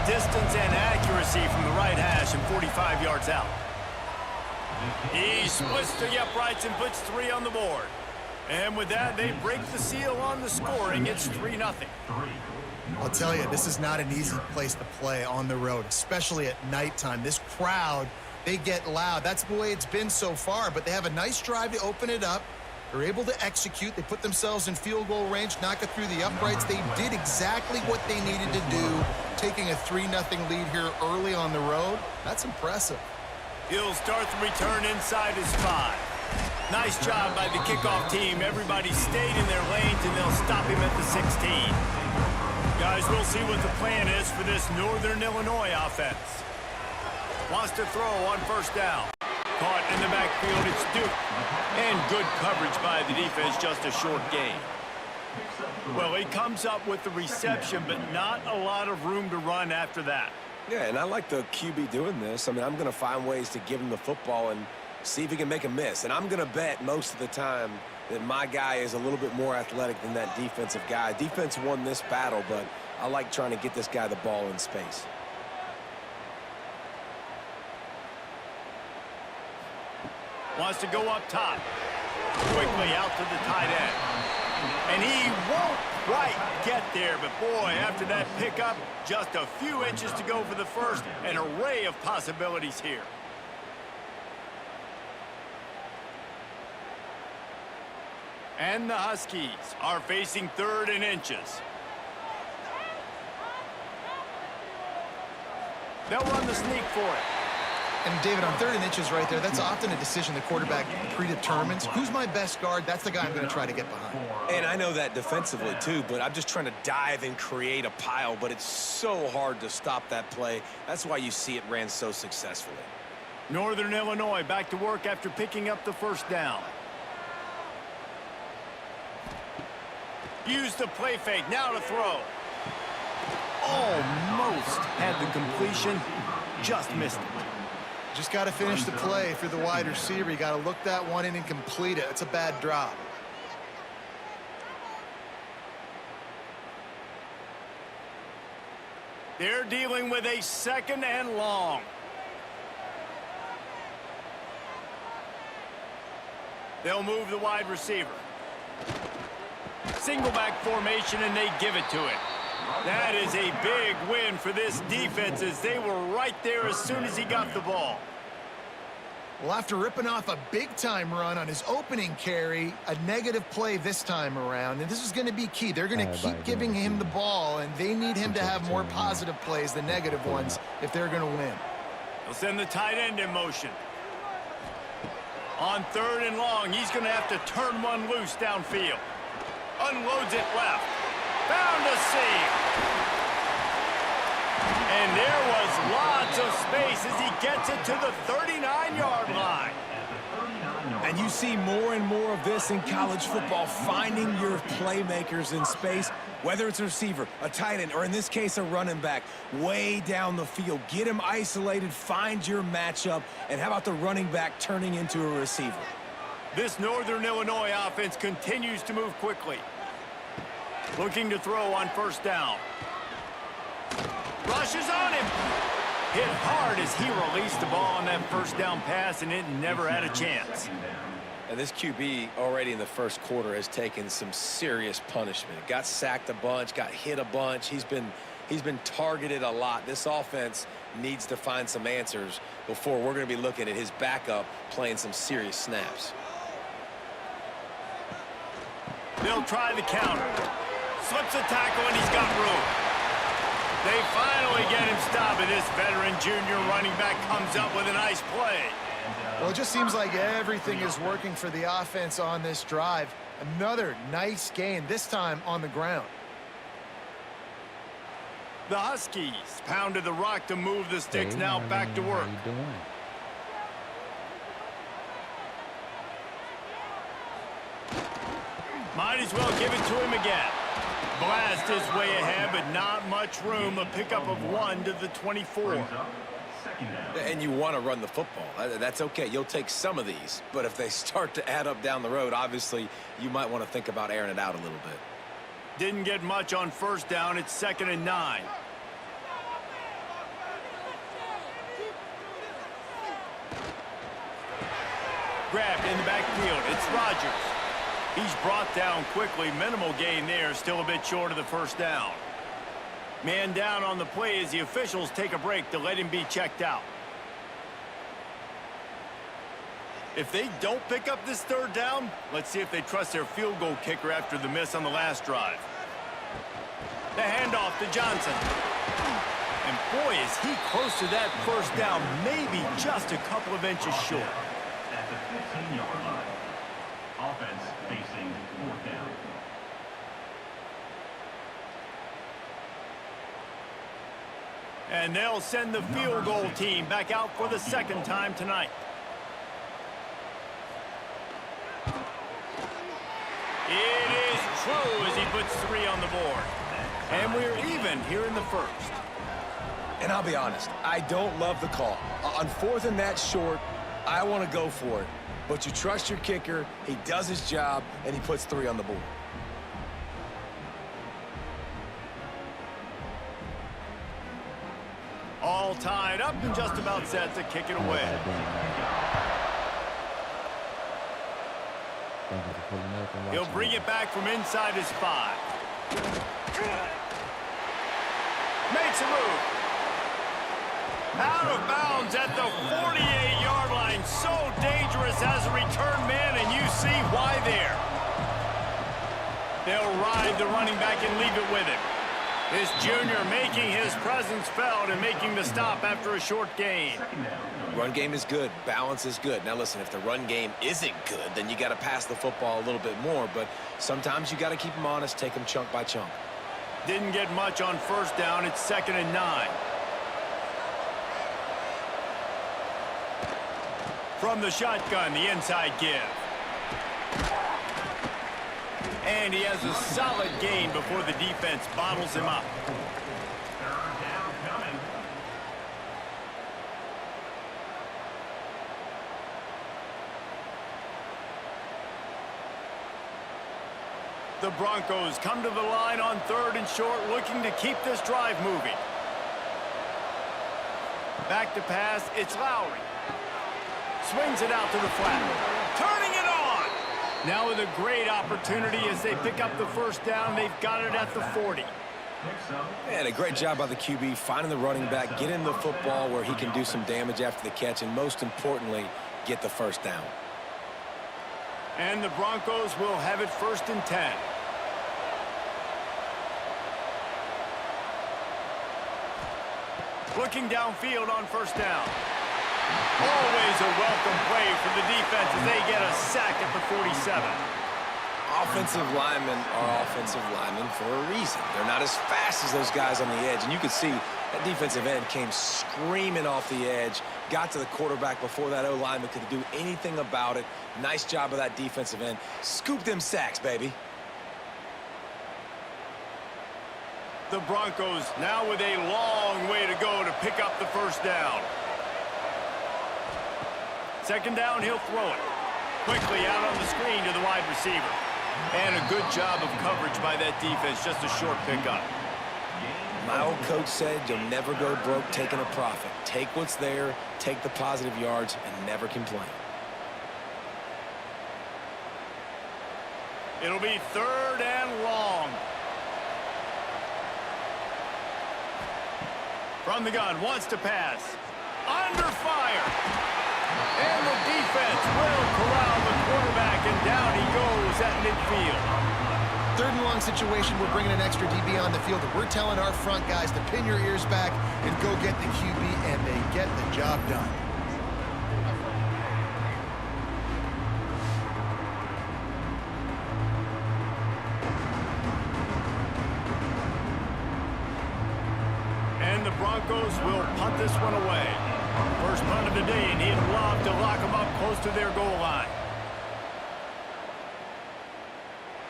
distance and accuracy from the right hash and 45 yards out. He splits the uprights and puts 3 on the board. And with that, they break the seal on the scoring. It's 3-0. I'll tell you, this is not an easy place to play on the road, especially at nighttime. This crowd, they get loud. That's the way it's been so far, but they have a nice drive to open it up. They're able to execute. They put themselves in field goal range, knock it through the uprights. They did exactly what they needed to do, taking a 3-0 lead here early on the road. That's impressive. He'll start the return inside his 5. Nice job by the kickoff team. Everybody stayed in their lanes, and they'll stop him at the 16. Guys, we'll see what the plan is for this Northern Illinois offense. Wants to throw on first down. Caught in the backfield, it's Duke. And good coverage by the defense, just a short gain. Well, he comes up with the reception, but not a lot of room to run after that. Yeah, and I like the QB doing this. I mean, I'm going to find ways to give him the football and see if he can make a miss. And I'm going to bet most of the time that my guy is a little bit more athletic than that defensive guy. Defense won this battle, but I like trying to get this guy the ball in space. Wants to go up top. Quickly out to the tight end. And he won't quite get there, but boy, after that pickup, just a few inches to go for the first. An array of possibilities here. And the Huskies are facing 3rd and inches. They'll run the sneak for it. And, David, on 3rd and inches right there, that's often a decision the quarterback predetermines. Who's my best guard? That's the guy I'm going to try to get behind. And I know that defensively, too, but I'm just trying to dive and create a pile, but it's so hard to stop that play. That's why you see it ran so successfully. Northern Illinois back to work after picking up the first down. Use the play fake, now to throw. Almost had the completion, just missed it. Just got to finish the play for the wide receiver. You got to look that one in and complete it. It's a bad drop. They're dealing with a 2nd and long. They'll move the wide receiver. Single back formation, and they give it to him. That is a big win for this defense, as they were right there as soon as he got the ball. Well, after ripping off a big-time run on his opening carry, a negative play this time around, and this is going to be key. They're going to keep giving him the ball, and they need him to have more positive plays than negative ones if they're going to win. They'll send the tight end in motion. On 3rd and long, he's going to have to turn one loose downfield. Unloads it left. Found a seam. And there was lots of space as he gets it to the 39-yard line. And you see more and more of this in college football, finding your playmakers in space, whether it's a receiver, a tight end, or in this case a running back, way down the field. Get him isolated, find your matchup, and how about the running back turning into a receiver? This Northern Illinois offense continues to move quickly. Looking to throw on first down. Rushes on him. Hit hard as he released the ball on that first down pass, and it never had a chance. And this QB already in the first quarter has taken some serious punishment. Got sacked a bunch, got hit a bunch. He's been targeted a lot. This offense needs to find some answers before we're going to be looking at his backup playing some serious snaps. They'll try the counter. Slips a tackle, and he's got room. They finally get him stopped, and this veteran junior running back comes up with a nice play. Well, it just seems like everything is working for the offense on this drive. Another nice gain, this time on the ground. The Huskies pounded the rock to move the sticks, now back to work. Might as well give it to him again. Blast his way ahead, but not much room. A pickup of 1 to the 24. And you want to run the football. That's okay. You'll take some of these. But if they start to add up down the road, obviously you might want to think about airing it out a little bit. Didn't get much on first down. It's 2nd and 9. Grabbed in the backfield. It's Rodgers. He's brought down quickly. Minimal gain there. Still a bit short of the first down. Man down on the play as the officials take a break to let him be checked out. If they don't pick up this third down, let's see if they trust their field goal kicker after the miss on the last drive. The handoff to Johnson. And boy, is he close to that first down, maybe just a couple of inches short. At the 15-yard line. Offense facing fourth down. And they'll send the field goal team back out for the second time tonight. It is true as he puts 3 on the board. And we're even here in the first. And I'll be honest, I don't love the call. On fourth and that short, I want to go for it. But you trust your kicker, he does his job, and he puts 3 on the board. All tied up and just about set to kick it away. He'll bring it back from inside his 5. Makes a move. Out of bounds at the 48-yard line. So dangerous as a return man, and you see why there. They'll ride the running back and leave it with him. This junior making his presence felt and making the stop after a short gain. Run game is good. Balance is good. Now, listen, if the run game isn't good, then you got to pass the football a little bit more. But sometimes you got to keep them honest, take them chunk by chunk. Didn't get much on first down. It's 2nd and 9. From the shotgun, the inside give. And he has a solid gain before the defense bottles him up. Third down coming. The Broncos come to the line on 3rd and short, looking to keep this drive moving. Back to pass, it's Lowry. Swings it out to the flat. Turning it on! Now with a great opportunity as they pick up the first down. They've got it at the 40. And a great job by the QB finding the running back, getting the football where he can do some damage after the catch, and most importantly, get the first down. And the Broncos will have it 1st and 10. Looking downfield on first down. Always a welcome play for the defense as they get a sack at the 47. Offensive linemen are offensive linemen for a reason. They're not as fast as those guys on the edge. And you can see that defensive end came screaming off the edge, got to the quarterback before that O-lineman could do anything about it. Nice job of that defensive end. Scoop them sacks, baby. The Broncos now with a long way to go to pick up the first down. 2nd down, he'll throw it. Quickly out on the screen to the wide receiver. And a good job of coverage by that defense, just a short pickup. My old coach said you'll never go broke taking a profit. Take what's there, take the positive yards, and never complain. It'll be 3rd and long. From the gun, wants to pass. Under fire. And the defense will corral the quarterback, and down he goes at midfield. 3rd and long situation. We're bringing an extra DB on the field, and we're telling our front guys to pin your ears back and go get the QB, and they get the job done. And the Broncos will punt this one away. First punt of the day, and he'd love to lock them up close to their goal line.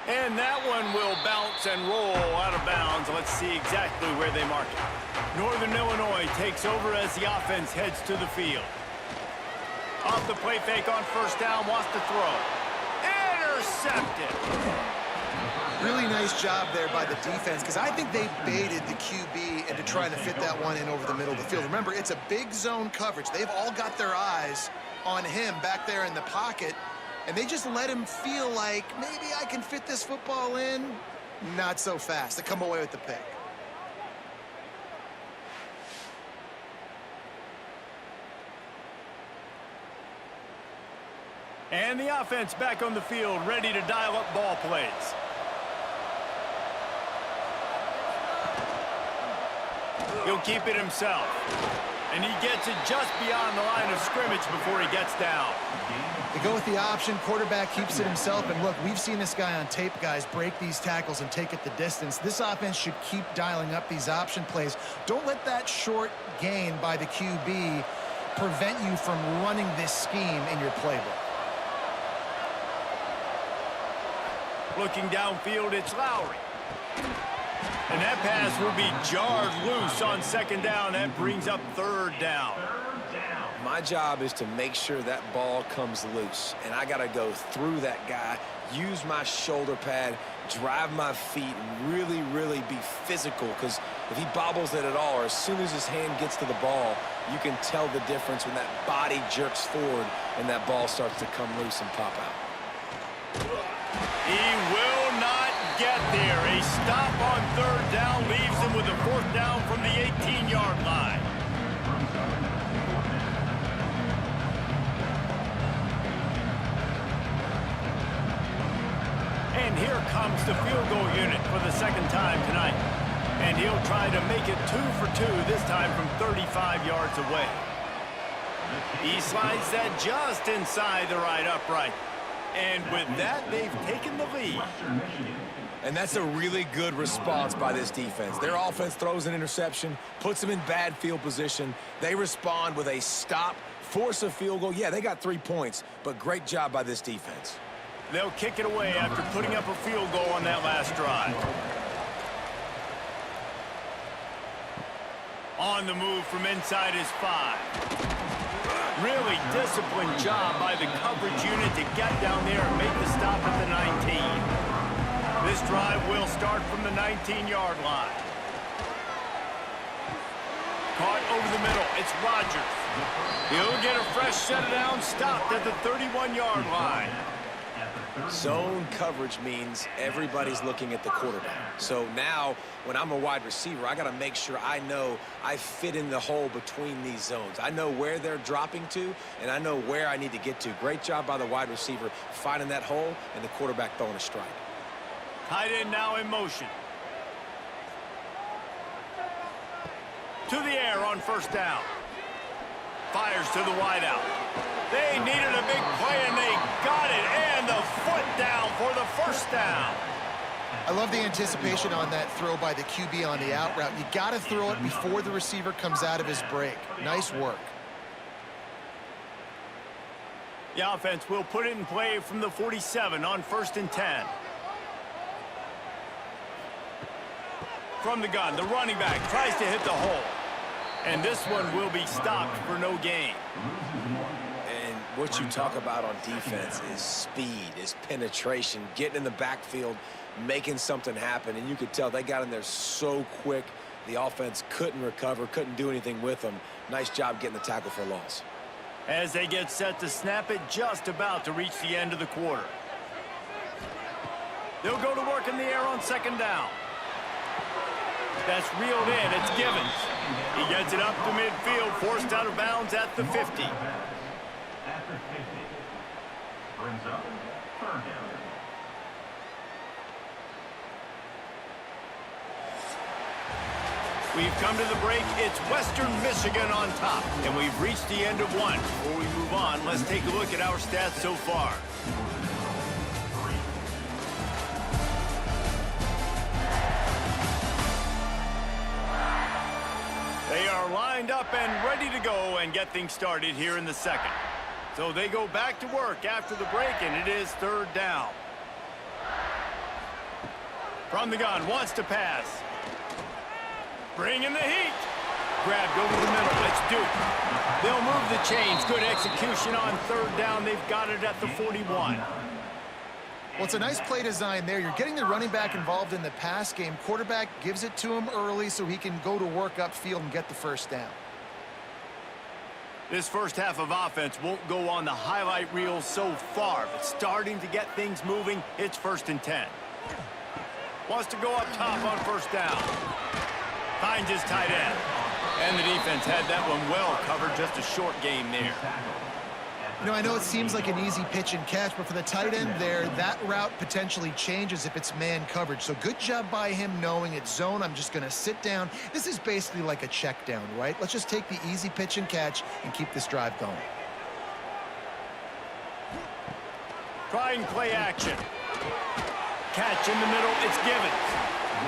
And that one will bounce and roll out of bounds. Let's see exactly where they mark it. Northern Illinois takes over as the offense heads to the field. Off the play fake on first down, wants to throw. Intercepted. Really nice job there by the defense, because I think they baited the QB into trying to fit that one in over the middle of the field. Remember, it's a big zone coverage. They've all got their eyes on him back there in the pocket, and they just let him feel like maybe I can fit this football in. Not so fast. They come away with the pick. And the offense back on the field, ready to dial up ball plays. He'll keep it himself. And he gets it just beyond the line of scrimmage before he gets down. They go with the option. Quarterback keeps it himself. And look, we've seen this guy on tape, guys, break these tackles and take it the distance. This offense should keep dialing up these option plays. Don't let that short gain by the QB prevent you from running this scheme in your playbook. Looking downfield, it's Lowry. And that pass will be jarred loose on second down. That brings up third down. My job is to make sure that ball comes loose, and I got to go through that guy, use my shoulder pad, drive my feet, and really, really be physical, because if he bobbles it at all, or as soon as his hand gets to the ball, you can tell the difference when that body jerks forward and that ball starts to come loose and pop out. He will not get there. A stop on third down leaves him with a fourth down from the 18-yard line. And here comes the field goal unit for the second time tonight. And he'll try to make it 2 for 2, this time from 35 yards away. He slides that just inside the right upright. And with that, they've taken the lead. And that's a really good response by this defense. Their offense throws an interception, puts them in bad field position. They respond with a stop, force a field goal. Yeah, they got 3 points, but great job by this defense. They'll kick it away after putting up a field goal on that last drive. On the move from inside his 5. Really disciplined job by the coverage unit to get down there and make the stop at the 19. This drive will start from the 19-yard line. Caught over the middle. It's Rodgers. He'll get a fresh set down, stopped at the 31-yard line. Zone coverage means everybody's looking at the quarterback. So now, when I'm a wide receiver, I got to make sure I know I fit in the hole between these zones. I know where they're dropping to, and I know where I need to get to. Great job by the wide receiver finding that hole, and the quarterback throwing a strike. Tight end now in motion. To the air on first down. Fires to the wideout. They needed a big play, and they got it. And the foot down for the first down. I love the anticipation on that throw by the QB on the out route. You got to throw it before the receiver comes out of his break. Nice work. The offense will put it in play from the 47 on 1st and 10. From the gun, the running back tries to hit the hole. And this one will be stopped for no gain. And what you talk about on defense is speed, is penetration, getting in the backfield, making something happen. And you could tell they got in there so quick, the offense couldn't recover, couldn't do anything with them. Nice job getting the tackle for loss. As they get set to snap it, just about to reach the end of the quarter. They'll go to work in the air on second down. That's reeled in. It's Givens. He gets it up to midfield, forced out of bounds at the 50. At the 50. Brings up third down. We've come to the break. It's Western Michigan on top, and we've reached the end of one. Before we move on, let's take a look at our stats so far. They are lined up and ready to go and get things started here in the second. So they go back to work after the break, and it is third down. From the gun, wants to pass. Bringing the heat. Grabbed over the middle. It's Duke. They'll move the chains. Good execution on third down. They've got it at the 41. Well, it's a nice play design there. You're getting the running back involved in the pass game. Quarterback gives it to him early so he can go to work upfield and get the first down. This first half of offense won't go on the highlight reel so far, but starting to get things moving, it's 1st and 10. Wants to go up top on 1st down. Finds his tight end. And the defense had that one well covered, just a short game there. You know, I know it seems like an easy pitch and catch, but for the tight end there, that route potentially changes if it's man coverage. So good job by him knowing it's zone. I'm just going to sit down. This is basically like a check down, right? Let's just take the easy pitch and catch and keep this drive going. Try and play action. Catch in the middle, it's Givens.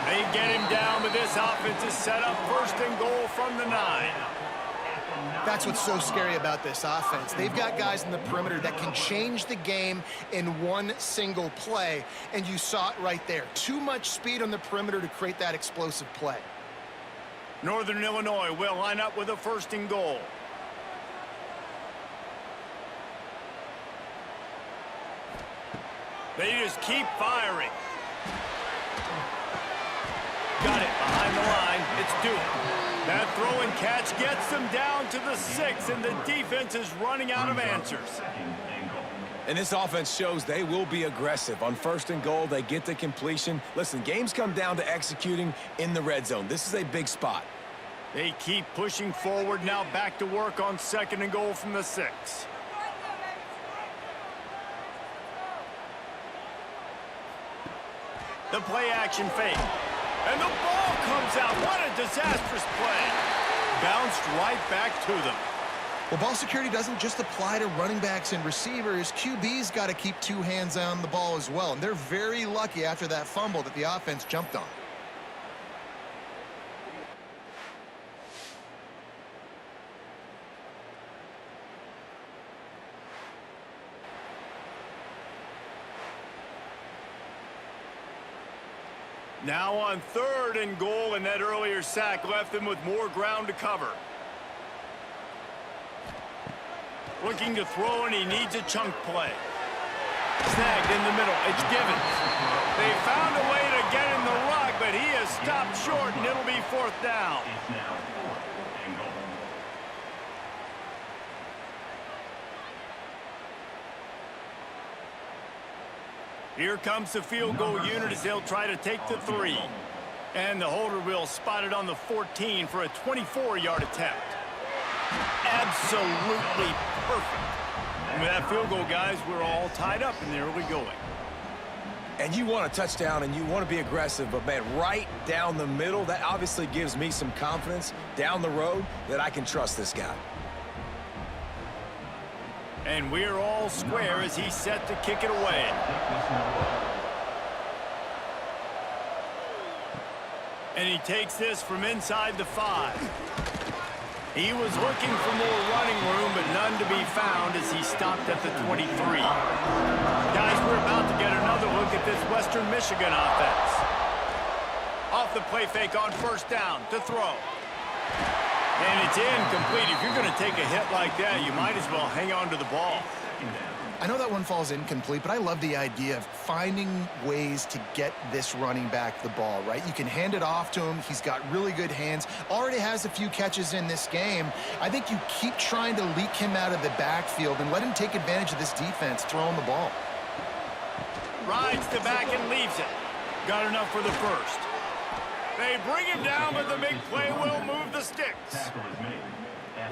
They get him down, but this offense is set up 1st and goal from the 9. That's what's so scary about this offense. They've got guys in the perimeter that can change the game in one single play, and you saw it right there. Too much speed on the perimeter to create that explosive play. Northern Illinois will line up with a 1st and goal. They just keep firing. Got it behind the line. It's Duke. That throw and catch gets them down to the 6, and the defense is running out of answers. And this offense shows they will be aggressive. On 1st and goal, they get the completion. Listen, games come down to executing in the red zone. This is a big spot. They keep pushing forward, now back to work on 2nd and goal from the 6. The play action fake. And the ball comes out. What a disastrous play. Bounced right back to them. Well, ball security doesn't just apply to running backs and receivers. QB's got to keep 2 hands on the ball as well. And they're very lucky after that fumble that the offense jumped on. Now on 3rd and goal, and that earlier sack left them with more ground to cover. Looking to throw, and he needs a chunk play. Snagged in the middle. It's Givens. They found a way to get in the rug, but he is stopped short, and it'll be 4th down. Here comes the field goal unit as they'll try to take the 3. And the holder will spot it on the 14 for a 24-yard attempt. Absolutely perfect. And with that field goal, guys, we're all tied up in the early going. And you want a touchdown and you want to be aggressive, but, man, right down the middle, that obviously gives me some confidence down the road that I can trust this guy. And we're all square as he's set to kick it away. And he takes this from inside the 5. He was looking for more running room, but none to be found as he stopped at the 23. Guys, we're about to get another look at this Western Michigan offense. Off the play fake on 1st down to throw. And it's incomplete. If you're going to take a hit like that, you might as well hang on to the ball. I know that one falls incomplete, but I love the idea of finding ways to get this running back the ball, right? You can hand it off to him. He's got really good hands. Already has a few catches in this game. I think you keep trying to leak him out of the backfield and let him take advantage of this defense throwing the ball. Rides the back and leaves it. Got enough for the 1st. They bring him down, but the big play will move the sticks.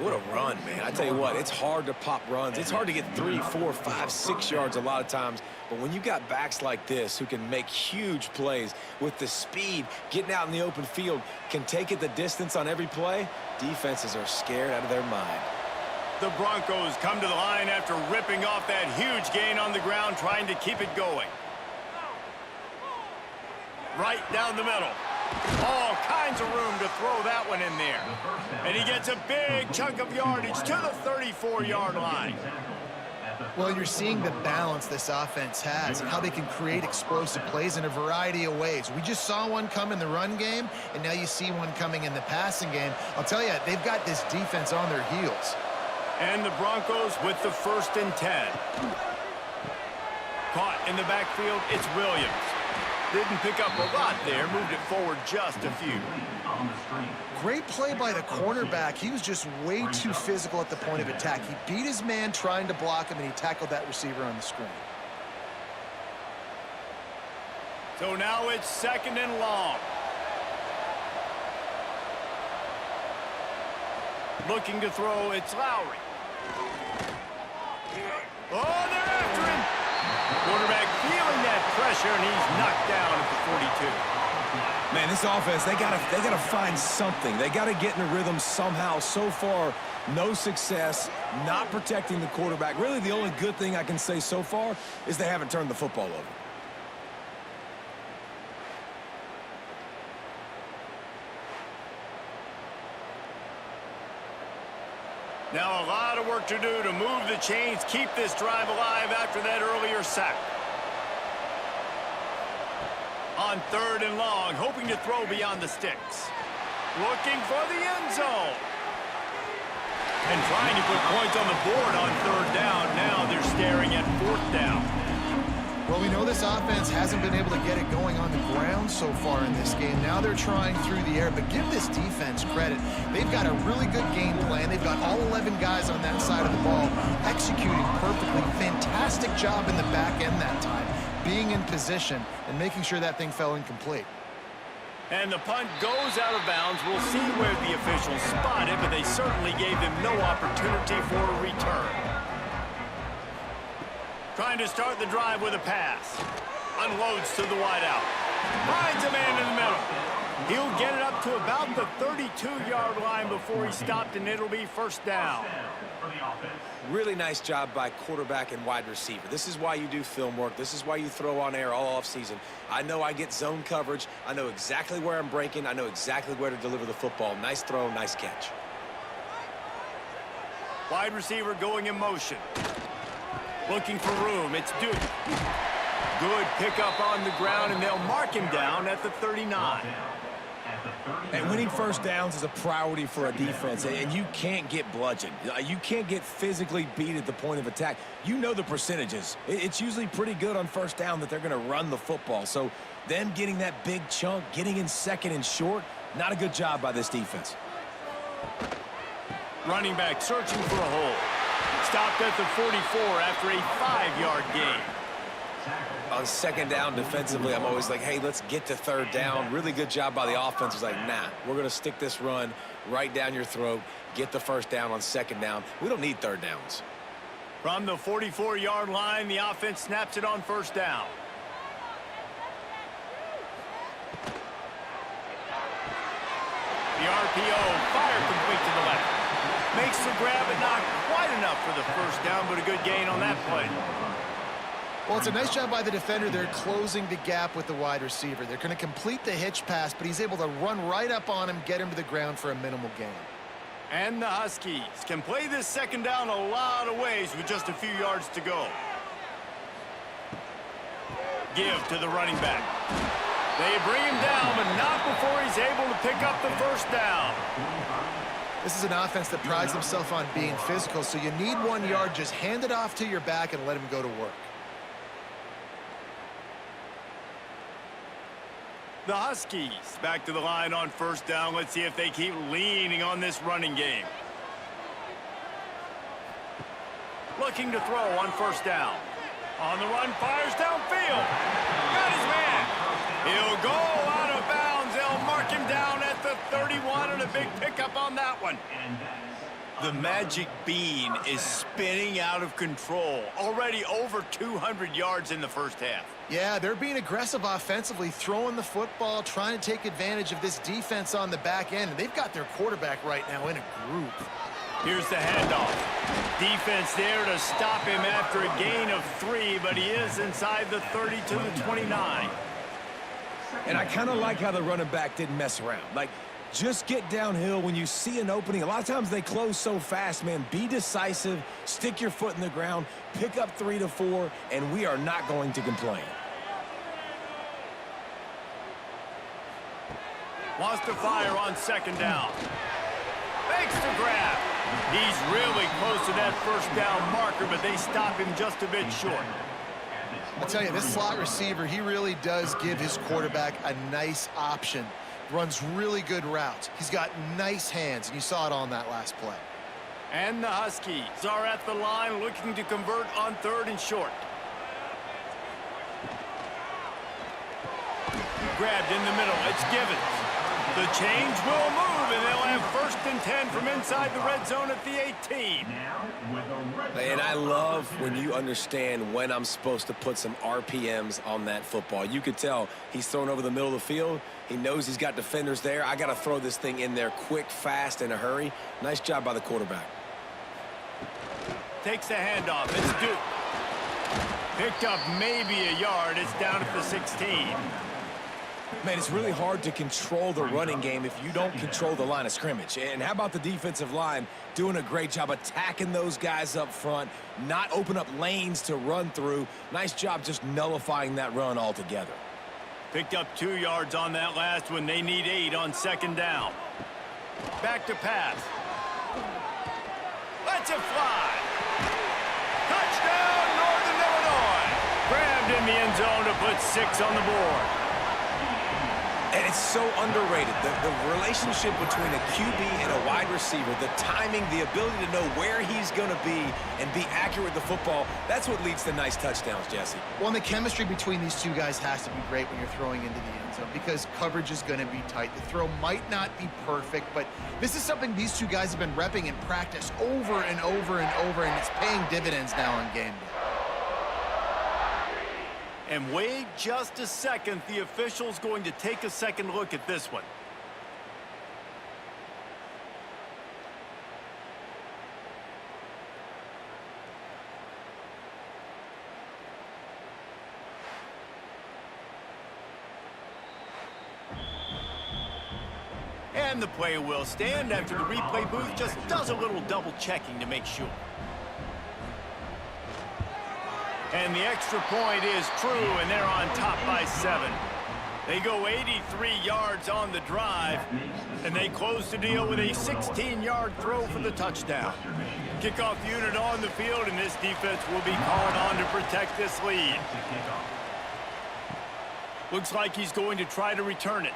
What a run, man. I tell you what, it's hard to pop runs. It's hard to get 3, 4, 5, 6 yards a lot of times. But when you got backs like this who can make huge plays with the speed, getting out in the open field, can take it the distance on every play, defenses are scared out of their mind. The Broncos come to the line after ripping off that huge gain on the ground, trying to keep it going. Right down the middle. All kinds of room to throw that one in there. And he gets a big chunk of yardage to the 34-yard line. Well, you're seeing the balance this offense has and how they can create explosive plays in a variety of ways. We just saw one come in the run game, and now you see one coming in the passing game. I'll tell you, they've got this defense on their heels. And the Broncos with the 1st and 10. Caught in the backfield, it's Williams. Didn't pick up a lot there, moved it forward just a few. On the string. Great play by the cornerback. He was just way too physical at the point of attack. He beat his man trying to block him, and he tackled that receiver on the screen. So now it's 2nd and long. Looking to throw, it's Lowry. Oh, they're after him. Quarterback feeling that pressure, and he's knocked down at the 42. Man, this offense, they gotta find something. They gotta get in a rhythm somehow. So far, no success, not protecting the quarterback. Really, the only good thing I can say so far is they haven't turned the football over. Now a lot of work to do to move the chains, keep this drive alive after that earlier sack. On 3rd and long, hoping to throw beyond the sticks. Looking for the end zone. And trying to put points on the board on 3rd down. Now they're staring at 4th down. Well, we know this offense hasn't been able to get it going on the ground so far in this game. Now they're trying through the air, but give this defense credit. They've got a really good game plan. They've got all 11 guys on that side of the ball executing perfectly. Fantastic job in the back end that time, being in position and making sure that thing fell incomplete. And the punt goes out of bounds. We'll see where the officials spot it, but they certainly gave them no opportunity for a return. Trying to start the drive with a pass. Unloads to the wideout. Finds a man in the middle. He'll get it up to about the 32-yard line before he stopped, and it'll be 1st down. For the offense. Really nice job by quarterback and wide receiver. This is why you do film work. This is why you throw on air all offseason. I know I get zone coverage. I know exactly where I'm breaking. I know exactly where to deliver the football. Nice throw, nice catch. Wide receiver going in motion. Looking for room. It's Duke. Good pickup on the ground, and they'll mark him down at the 39. And winning 1st downs is a priority for a defense, and you can't get bludgeoned. You can't get physically beat at the point of attack. You know the percentages. It's usually pretty good on 1st down that they're going to run the football. So them getting that big chunk, getting in 2nd and short, not a good job by this defense. Running back searching for a hole. Stopped at the 44 after a 5-yard gain. On 2nd down defensively, I'm always like, hey, let's get to 3rd down. Really good job by the offense. It's like, nah, we're going to stick this run right down your throat, get the 1st down on 2nd down. We don't need 3rd downs. From the 44-yard line, the offense snaps it on 1st down. The RPO, fire complete to the left. Makes the grab, but not quite enough for the 1st down, but a good gain on that play. Well, it's a nice job by the defender. They're closing the gap with the wide receiver. They're going to complete the hitch pass, but he's able to run right up on him, get him to the ground for a minimal gain. And the Huskies can play this 2nd down a lot of ways with just a few yards to go. Give to the running back. They bring him down, but not before he's able to pick up the 1st down. This is an offense that prides themselves on being physical, so you need 1 yard. Just hand it off to your back and let him go to work. The Huskies back to the line on 1st down. Let's see if they keep leaning on this running game. Looking to throw on 1st down. On the run, fires downfield. Got his man. He'll go out of bounds. They'll mark him down at the 31, and a big pickup on that one. The magic bean is spinning out of control. Already over 200 yards in the 1st half. Yeah, they're being aggressive offensively, throwing the football, trying to take advantage of this defense on the back end. And they've got their quarterback right now in a group. Here's the handoff. Defense there to stop him after a gain of 3, but he is inside the 30 to the 29. And I kind of like how the running back didn't mess around. Like, just get downhill when you see an opening. A lot of times they close so fast, man. Be decisive, stick your foot in the ground, pick up 3 to 4, and we are not going to complain. Wants to fire on 2nd down. Makes the grab. He's really close to that 1st down marker, but they stop him just a bit short. I tell you, this slot receiver, he really does give his quarterback a nice option. Runs really good routes. He's got nice hands, and you saw it on that last play. And the Huskies are at the line looking to convert on 3rd and short. Grabbed in the middle. It's Givens. The change will move, and they'll have 1st and 10 from inside the red zone at the 18. And I love when you understand when I'm supposed to put some RPMs on that football. You could tell he's thrown over the middle of the field. He knows he's got defenders there. I got to throw this thing in there quick, fast, in a hurry. Nice job by the quarterback. Takes the handoff. It's Duke. Picked up maybe a yard. It's down at the 16. Man, it's really hard to control the running game if you don't control the line of scrimmage. And how about the defensive line doing a great job attacking those guys up front, not open up lanes to run through. Nice job just nullifying that run altogether. Picked up 2 yards on that last one. They need 8 on 2nd down. Back to pass. Lets it fly. Touchdown, Northern Illinois. Grabbed in the end zone to put 6 on the board. And it's so underrated, the relationship between a QB and a wide receiver, the timing, the ability to know where he's going to be and be accurate with the football, that's what leads to nice touchdowns, Jesse. Well, and the chemistry between these two guys has to be great when you're throwing into the end zone because coverage is going to be tight. The throw might not be perfect, but this is something these two guys have been repping in practice over and over and over, and it's paying dividends now on game day. And wait just a second. The official's going to take a second look at this one. And the play will stand after the replay booth just does a little double checking to make sure. And the extra point is true, and they're on top by 7. They go 83 yards on the drive, and they close the deal with a 16-yard throw for the touchdown. Kickoff unit on the field, and this defense will be called on to protect this lead. Looks like he's going to try to return it.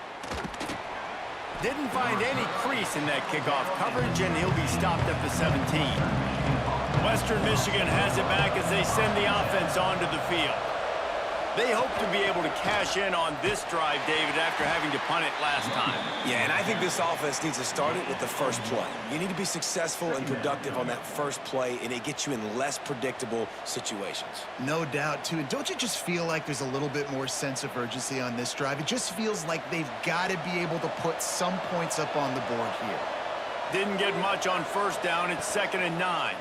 Didn't find any crease in that kickoff coverage, and he'll be stopped at the 17. Western Michigan has it back as they send the offense onto the field. They hope to be able to cash in on this drive, David, after having to punt it last time. Yeah, and I think this offense needs to start it with the first play. You need to be successful and productive on that first play, and it gets you in less predictable situations. No doubt, too. And don't you just feel like there's a little bit more sense of urgency on this drive? It just feels like they've got to be able to put some points up on the board here. Didn't get much on 1st down. It's 2nd and 9.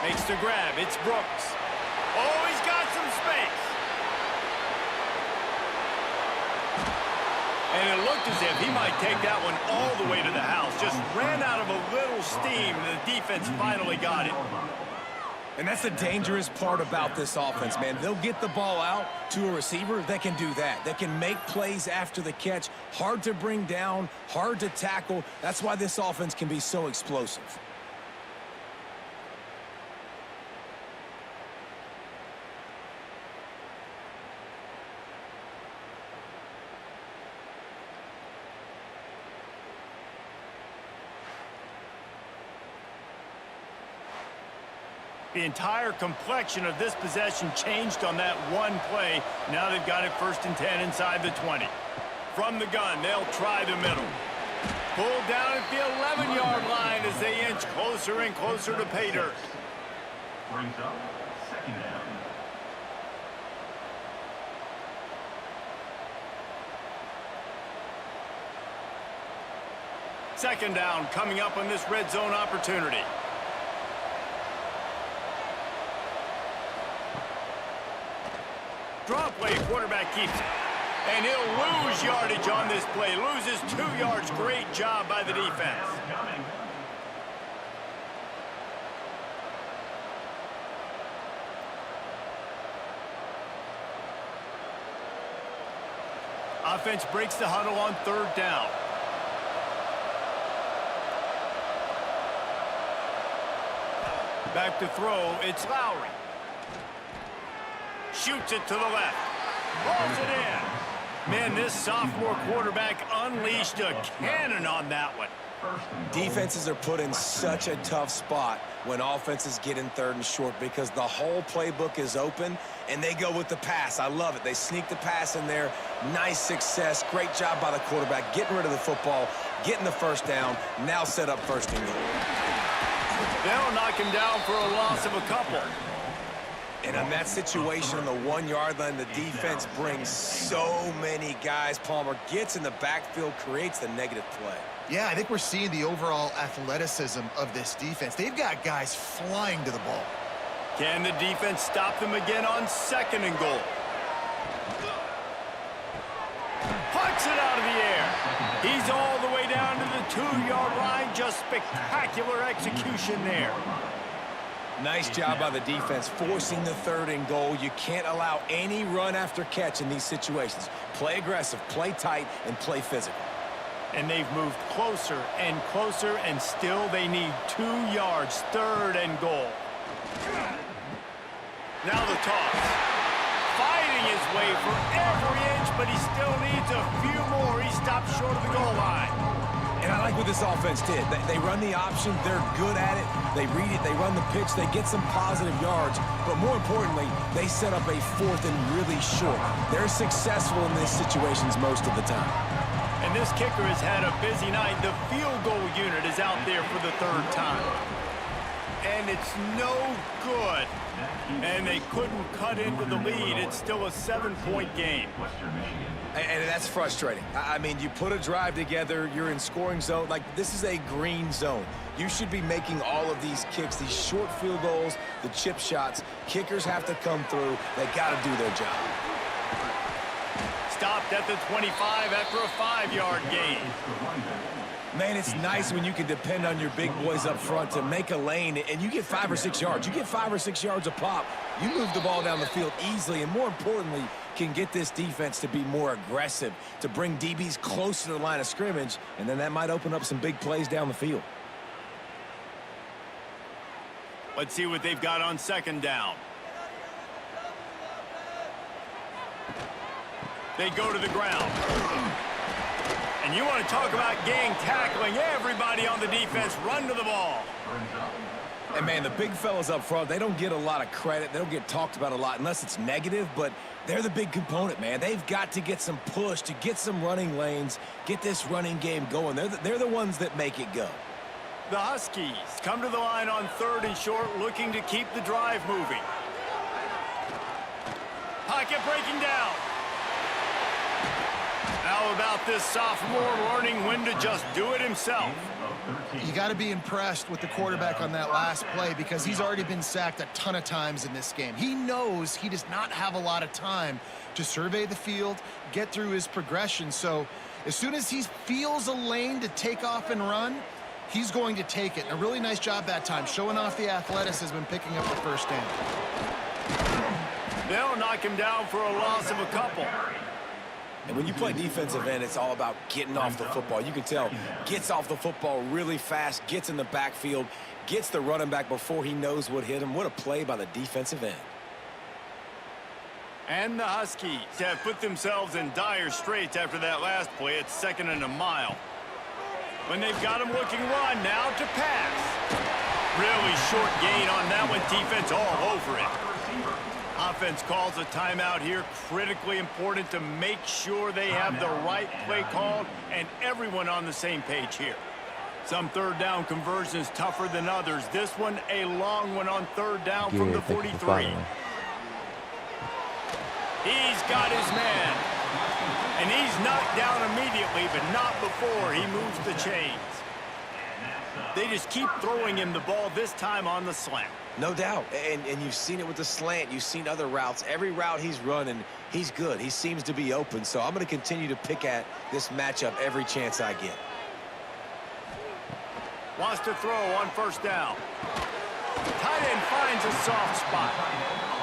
Makes the grab. It's Brooks. Oh, he's got some space. And it looked as if he might take that one all the way to the house. Just ran out of a little steam, and the defense finally got it. And that's the dangerous part about this offense, man. They'll get the ball out to a receiver that can do that. That can make plays after the catch. Hard to bring down, hard to tackle. That's why this offense can be so explosive. The entire complexion of this possession changed on that one play. Now they've got it 1st and 10 inside the 20. From the gun, they'll try the middle. Pulled down at the 11-yard line as they inch closer and closer to pay dirt. Brings up 2nd down. Second down coming up on this red zone opportunity. Draw play, quarterback keeps it. And he'll lose yardage on this play. Loses 2 yards. Great job by the defense. Offense breaks the huddle on 3rd down. Back to throw, it's Lowry. Shoots it to the left. Rolls it in. Man, this sophomore quarterback unleashed a cannon on that one. Defenses are put in such a tough spot when offenses get in 3rd and short because the whole playbook is open and they go with the pass. I love it. They sneak the pass in there. Nice success. Great job by the quarterback getting rid of the football, getting the first down, now set up 1st and goal. They'll knock him down for a loss of a couple. And on that situation on the 1-yard line, the defense brings so many guys. Palmer gets in the backfield, creates the negative play. Yeah, I think we're seeing the overall athleticism of this defense. They've got guys flying to the ball. Can the defense stop them again on 2nd and goal? Pucks it out of the air. He's all the way down to the 2-yard line. Just spectacular execution there. Nice job by the defense forcing the 3rd and goal. You can't allow any run after catch in these situations. Play aggressive, play tight, and play physical. And they've moved closer, and still they need 2 yards, 3rd and goal. Now the toss. Fighting his way for every inch, but he still needs a few more. He stopped short of the goal line. And I like what this offense did. They run the option. They're good at it. They read it. They run the pitch. They get some positive yards. But more importantly, they set up a 4th and really short. They're successful in these situations most of the time. And this kicker has had a busy night. The field goal unit is out there for the 3rd time. And it's no good. And they couldn't cut into the lead. It's still a 7-point game. And that's frustrating. I mean, you put a drive together, you're in scoring zone. Like, this is a green zone. You should be making all of these kicks, these short field goals, the chip shots. Kickers have to come through. They got to do their job. Stopped at the 25 after a 5-yard gain. Man, it's nice when you can depend on your big boys up front to make a lane, and you get 5 or 6 yards. You get 5 or 6 yards a pop. You move the ball down the field easily, and more importantly, can get this defense to be more aggressive, to bring DBs close to the line of scrimmage, and then that might open up some big plays down the field. Let's see what they've got on 2nd down. They go to the ground. And you want to talk about gang tackling. Everybody on the defense run to the ball. And, man, the big fellas up front, they don't get a lot of credit. They don't get talked about a lot unless it's negative, but they're the big component, man. They've got to get some push, to get some running lanes, get this running game going. They're the ones that make it go. The Huskies come to the line on 3rd and short, looking to keep the drive moving. Pocket breaking down. How about this sophomore learning when to just do it himself? You got to be impressed with the quarterback on that last play because he's already been sacked a ton of times in this game. He knows he does not have a lot of time to survey the field, get through his progression. So as soon as he feels a lane to take off and run, he's going to take it. And a really nice job that time, showing off the athleticism and picking up the 1st down. They'll knock him down for a loss of a couple. And when you play defensive end, it's all about getting off the football. You can tell, gets off the football really fast, gets in the backfield, gets the running back before he knows what hit him. What a play by the defensive end. And the Huskies have put themselves in dire straits after that last play. It's 2nd and a mile. When they've got him looking run, now to pass. Really short gain on that one, defense all over it. Offense calls a timeout here. Critically important to make sure they have the right play called and everyone on the same page here. Some 3rd down conversions tougher than others. This one a long one on 3rd down from the 43. He's got his man. And he's knocked down immediately, but not before he moves the chains. They just keep throwing him the ball, this time on the slant. No doubt, and you've seen it with the slant. You've seen other routes. Every route he's running, he's good. He seems to be open, so I'm going to continue to pick at this matchup every chance I get. Wants to throw on 1st down. Tight end finds a soft spot.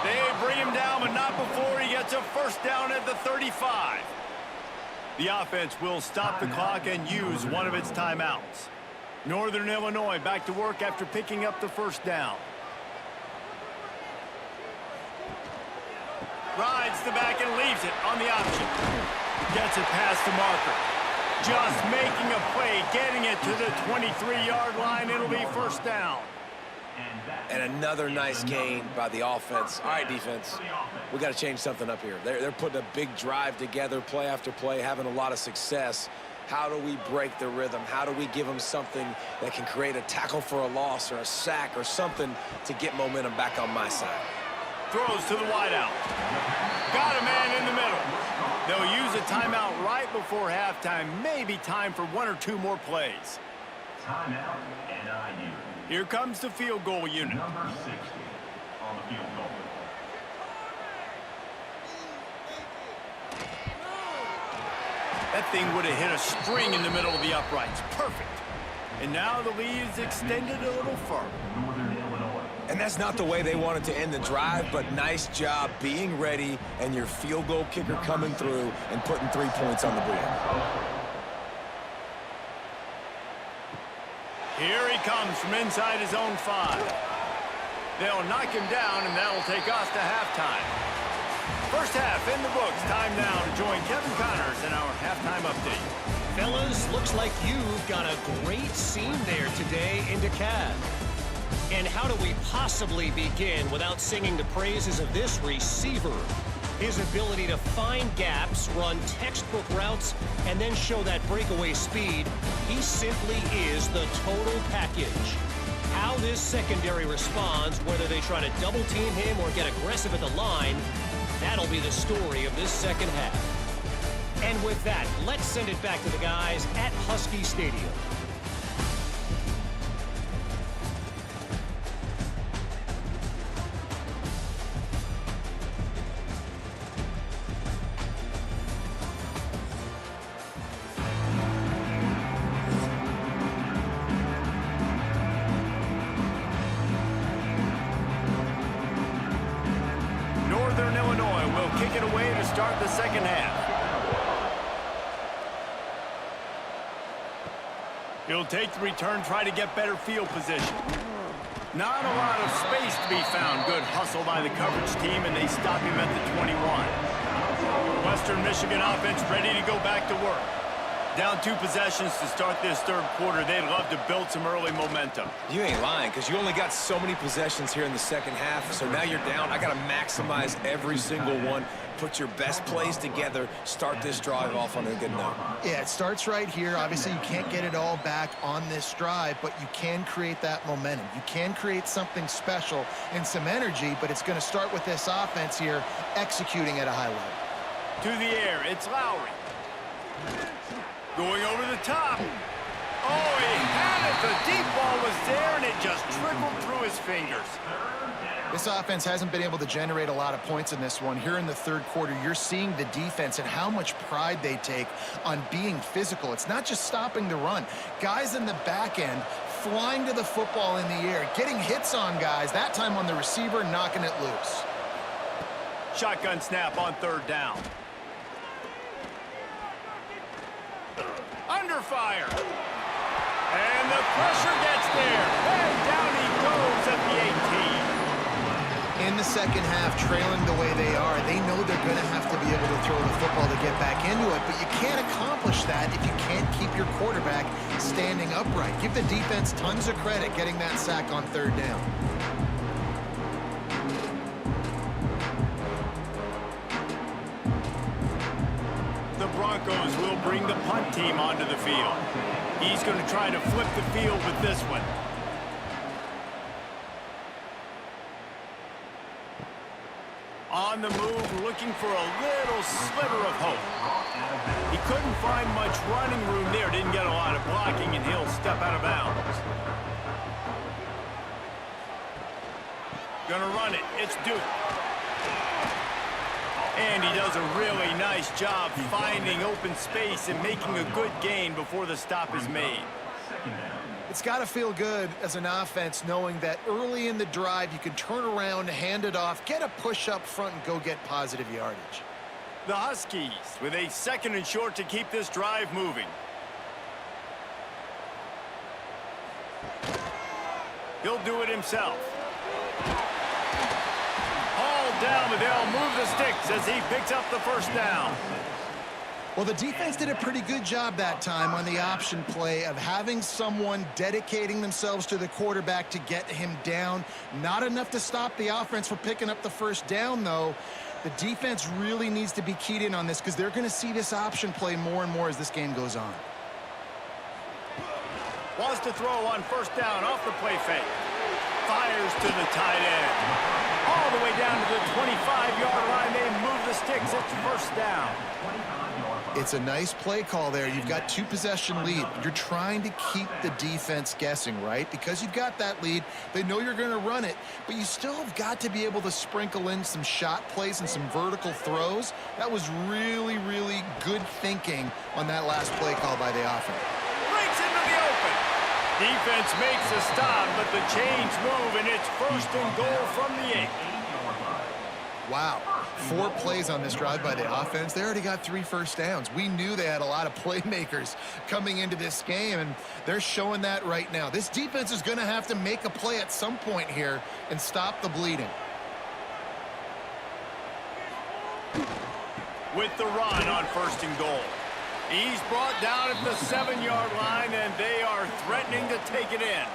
They bring him down, but not before he gets a 1st down at the 35. The offense will stop the clock and use one of its timeouts. Northern Illinois back to work after picking up the 1st down. Rides the back and leaves it on the option. Gets it past the marker. Just making a play, getting it to the 23-yard line. It'll be first down. And another nice gain by the offense. All right, defense, we got to change something up here. They're putting a big drive together, play after play, having a lot of success. How do we break the rhythm? How do we give them something that can create a tackle for a loss or a sack or something to get momentum back on my side? Throws to the wideout. Got a man in the middle. They'll use a timeout right before halftime. Maybe time for one or two more plays. Timeout, NIU. Here comes the field goal unit. Number 60 on the field goal. That thing would have hit a string in the middle of the uprights. Perfect. And now the lead is extended a little further. Northern Illinois. And that's not the way they wanted to end the drive, but nice job being ready and your field goal kicker coming through and putting 3 points on the board. Here he comes from inside his own 5. They'll knock him down, and that'll take us to halftime. First half in the books. Time now to join Kevin Connors in our halftime update. Fellas, looks like you've got a great scene there today in DeKalb. And how do we possibly begin without singing the praises of this receiver? His ability to find gaps, run textbook routes, and then show that breakaway speed. He simply is the total package. How this secondary responds, whether they try to double team him or get aggressive at the line, that'll be the story of this second half. And with that, let's send it back to the guys at Husky Stadium. Northern Illinois will kick it away to start the second half. He'll take the return, try to get better field position. Not a lot of space to be found. Good hustle by the coverage team, and they stop him at the 21. Western Michigan offense ready to go back to work. Down 2 possessions to start this third quarter. They'd love to build some early momentum. You ain't lying, because you only got so many possessions here in the second half, so now you're down. I got to maximize every single one. Put your best plays together. Start this drive off on a good note. Yeah, it starts right here. Obviously, you can't get it all back on this drive, but you can create that momentum. You can create something special and some energy, but it's going to start with this offense here executing at a high level. To the air, it's Lowry. Going over the top. Oh, he had it. The deep ball was there, and it just trickled through his fingers. This offense hasn't been able to generate a lot of points in this one. Here in the third quarter, you're seeing the defense and how much pride they take on being physical. It's not just stopping the run. Guys in the back end flying to the football in the air, getting hits on guys, that time on the receiver, knocking it loose. Shotgun snap on third down. Under fire. And the pressure gets there. And down he goes at the 18. In the second half, trailing the way they are, they know they're going to have to be able to throw the football to get back into it, but you can't accomplish that if you can't keep your quarterback standing upright. Give the defense tons of credit getting that sack on third down. The Broncos will bring the punt team onto the field. He's going to try to flip the field with this one. On the move, looking for a little sliver of hope. He couldn't find much running room there, didn't get a lot of blocking, and he'll step out of bounds. Gonna run it, it's Duke. And he does a really nice job finding open space and making a good gain before the stop is made. It's got to feel good as an offense knowing that early in the drive you can turn around, hand it off, get a push up front, and go get positive yardage. The Huskies with a 2nd and short to keep this drive moving. He'll do it himself. Hauled brought down, but they'll move the sticks as he picks up the first down. Well, the defense did a pretty good job that time on the option play of having someone dedicating themselves to the quarterback to get him down. Not enough to stop the offense from picking up the first down, though. The defense really needs to be keyed in on this because they're going to see this option play more and more as this game goes on. Wants to throw on first down off the play fake. Fires to the tight end. All the way down to the 25-yard line. They move the sticks. It's first down. It's a nice play call there. You've got 2-possession lead. You're trying to keep the defense guessing, right? Because you've got that lead, they know you're going to run it, but you still have got to be able to sprinkle in some shot plays and some vertical throws. That was really, really good thinking on that last play call by the offense. Breaks into the open. Defense makes a stop, but the chains move, and it's first and goal from the 8. Wow. 4 plays on this drive by the offense. They already got 3 first downs. We knew they had a lot of playmakers coming into this game, and they're showing that right now. This defense is going to have to make a play at some point here and stop the bleeding. With the run on first and goal. He's brought down at the 7-yard line, and they are threatening to take it in.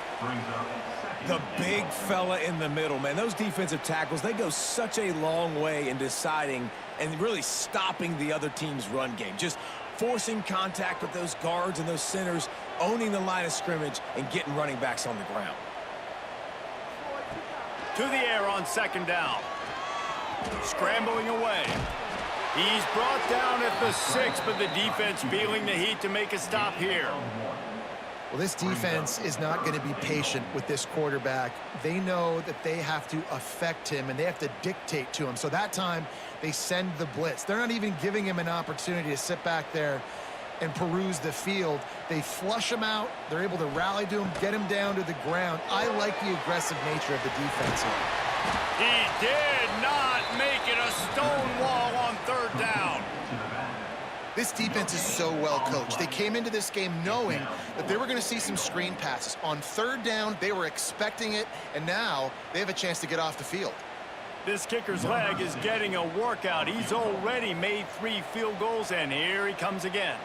The big fella in the middle, man. Those defensive tackles, they go such a long way in deciding and really stopping the other team's run game. Just forcing contact with those guards and those centers, owning the line of scrimmage, and getting running backs on the ground. To the air on second down. Scrambling away. He's brought down at the 6, but the defense feeling the heat to make a stop here. Well, this defense is not going to be patient with this quarterback. They know that they have to affect him, and they have to dictate to him. So that time, they send the blitz. They're not even giving him an opportunity to sit back there and peruse the field. They flush him out. They're able to rally to him, get him down to the ground. I like the aggressive nature of the defense here. He did not make it a stone wall on third down. This defense is so well coached. They came into this game knowing that they were going to see some screen passes. On third down, they were expecting it, and now they have a chance to get off the field. This kicker's leg is getting a workout. He's already made 3 field goals, and here he comes again.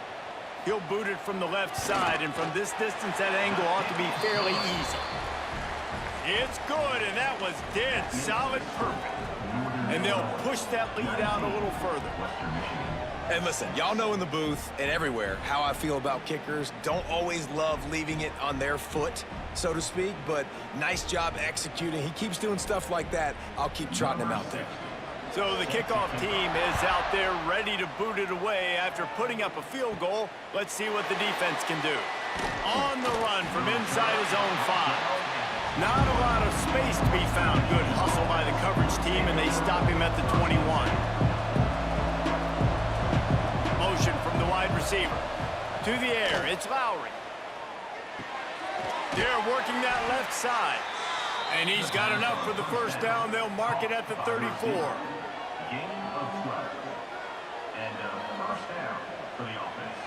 He'll boot it from the left side, and from this distance, that angle ought to be fairly easy. It's good, and that was dead solid perfect. And they'll push that lead out a little further. And listen, y'all know in the booth and everywhere how I feel about kickers. Don't always love leaving it on their foot, so to speak, but nice job executing. He keeps doing stuff like that. I'll keep trotting him out there. So the kickoff team is out there ready to boot it away after putting up a field goal. Let's see what the defense can do. On the run from inside his own 5. Not a lot of space to be found. Good hustle by the coverage team, and they stop him at the 21. Motion from the wide receiver. To the air, it's Lowry. They're working that left side. And he's got enough for the first down. They'll mark it at the 34. Gain of 12. And first down for the offense.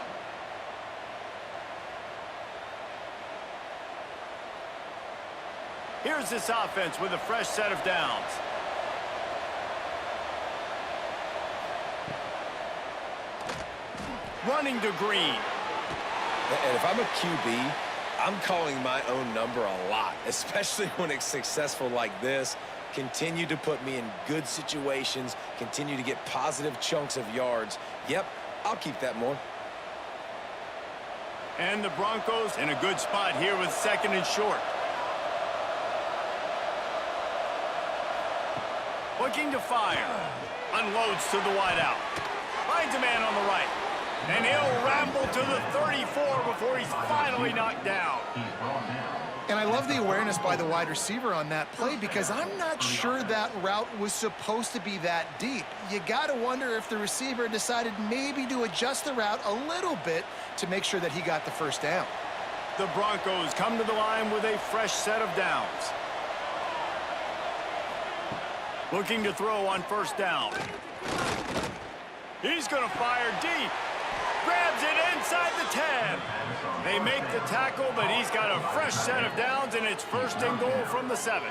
Here's this offense with a fresh set of downs. Running to Green. And if I'm a QB, I'm calling my own number a lot, especially when it's successful like this. Continue to put me in good situations, continue to get positive chunks of yards. Yep, I'll keep that more. And the Broncos in a good spot here with second and short. Looking to fire. Unloads to the wideout. Finds a man on the right. And he'll ramble to the 34 before he's finally knocked down. And I love the awareness by the wide receiver on that play because I'm not sure that route was supposed to be that deep. You got to wonder if the receiver decided maybe to adjust the route a little bit to make sure that he got the first down. The Broncos come to the line with a fresh set of downs. Looking to throw on first down. He's going to fire deep. Grabs it inside the 10. They make the tackle, but he's got a fresh set of downs, and it's first and goal from the 7.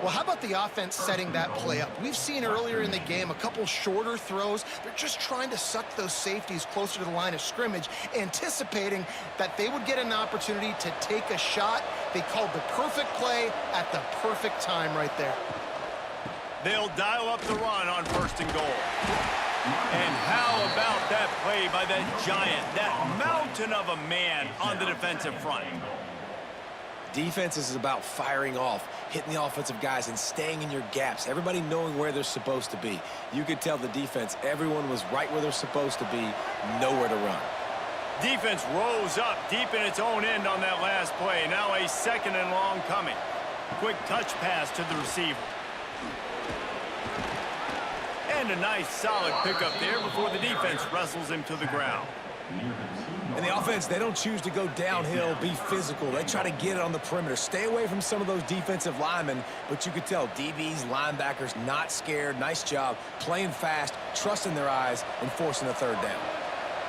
Well, how about the offense setting that play up? We've seen earlier in the game a couple shorter throws. They're just trying to suck those safeties closer to the line of scrimmage, anticipating that they would get an opportunity to take a shot. They called the perfect play at the perfect time right there. They'll dial up the run on first and goal. And how about that play by that giant, that mountain of a man on the defensive front? Defense is about firing off, hitting the offensive guys, and staying in your gaps. Everybody knowing where they're supposed to be. You could tell the defense, everyone was right where they're supposed to be, nowhere to run. Defense rose up deep in its own end on that last play. Now a second and long coming. Quick touch pass to the receiver. And a nice solid pickup there before the defense wrestles him to the ground. And the offense, they don't choose to go downhill, be physical. They try to get it on the perimeter. Stay away from some of those defensive linemen, but you could tell DBs, linebackers, not scared. Nice job playing fast, trusting their eyes, and forcing a third down.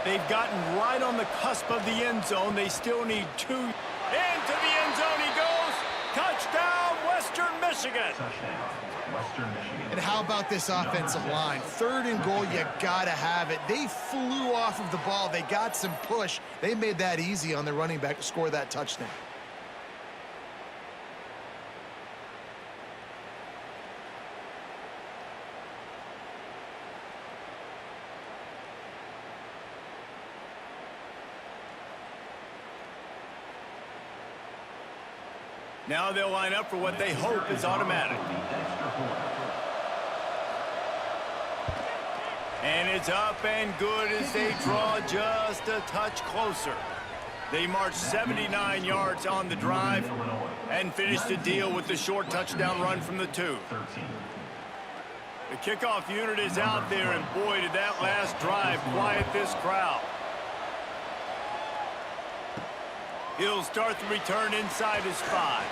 They've gotten right on the cusp of the end zone. They still need 2. Into the end zone he goes. Touchdown, Western Michigan. And how about this offensive line? Third and goal, you gotta have it. They flew off of the ball. They got some push. They made that easy on the running back to score that touchdown. Now they'll line up for what they hope is automatic. And it's up and good as they draw just a touch closer. They march 79 yards on the drive and finish the deal with the short touchdown run from the 2. The kickoff unit is out there, and boy, did that last drive quiet this crowd. He'll start the return inside his 5.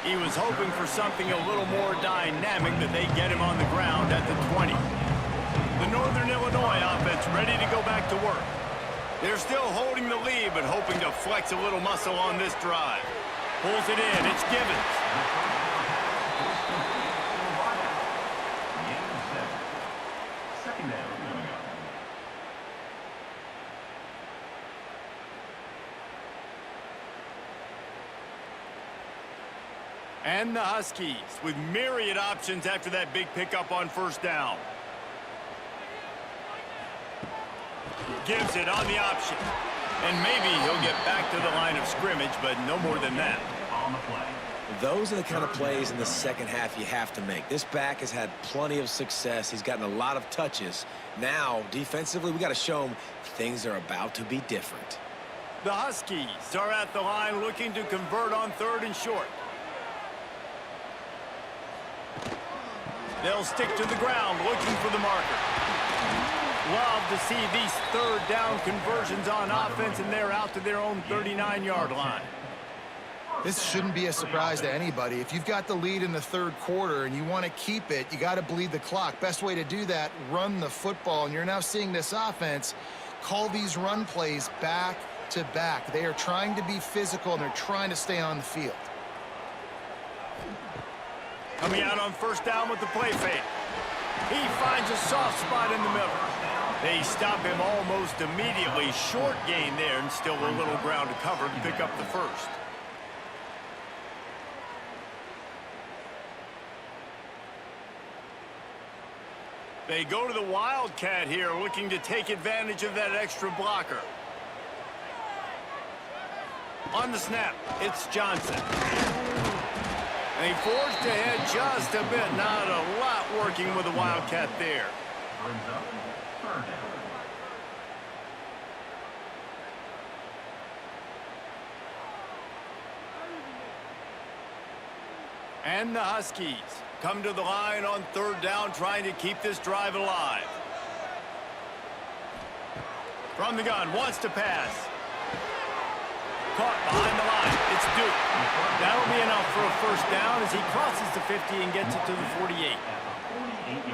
He was hoping for something a little more dynamic, but they get him on the ground at the 20. The Northern Illinois offense ready to go back to work. They're still holding the lead, but hoping to flex a little muscle on this drive. Pulls it in. It's Gibbons. Second down. And the Huskies with myriad options after that big pickup on first down. Gives it on the option. And maybe he'll get back to the line of scrimmage, but no more than that. On the play. Those are the kind of plays in the second half you have to make. This back has had plenty of success. He's gotten a lot of touches. Now, defensively, we got to show him things are about to be different. The Huskies are at the line looking to convert on 3rd and short. They'll stick to the ground looking for the marker. Love to see these 3rd down conversions on offense, and they're out to their own 39-yard line. This shouldn't be a surprise to anybody. If you've got the lead in the 3rd quarter and you want to keep it, you got to bleed the clock. Best way to do that, run the football. And you're now seeing this offense call these run plays back to back. They are trying to be physical, and they're trying to stay on the field. Coming out on first down with the play fake. He finds a soft spot in the middle. They stop him almost immediately. Short gain there, and still a little ground to cover to pick up the first. They go to the Wildcat here, looking to take advantage of that extra blocker. On the snap, it's Johnson. And he forged ahead just a bit. Not a lot working with the Wildcat there. Brings up 3rd down. And the Huskies come to the line on 3rd down, trying to keep this drive alive. From the gun, wants to pass. Caught behind the line. It's Duke. That'll be enough for a first down as he crosses the 50 and gets it to the 48.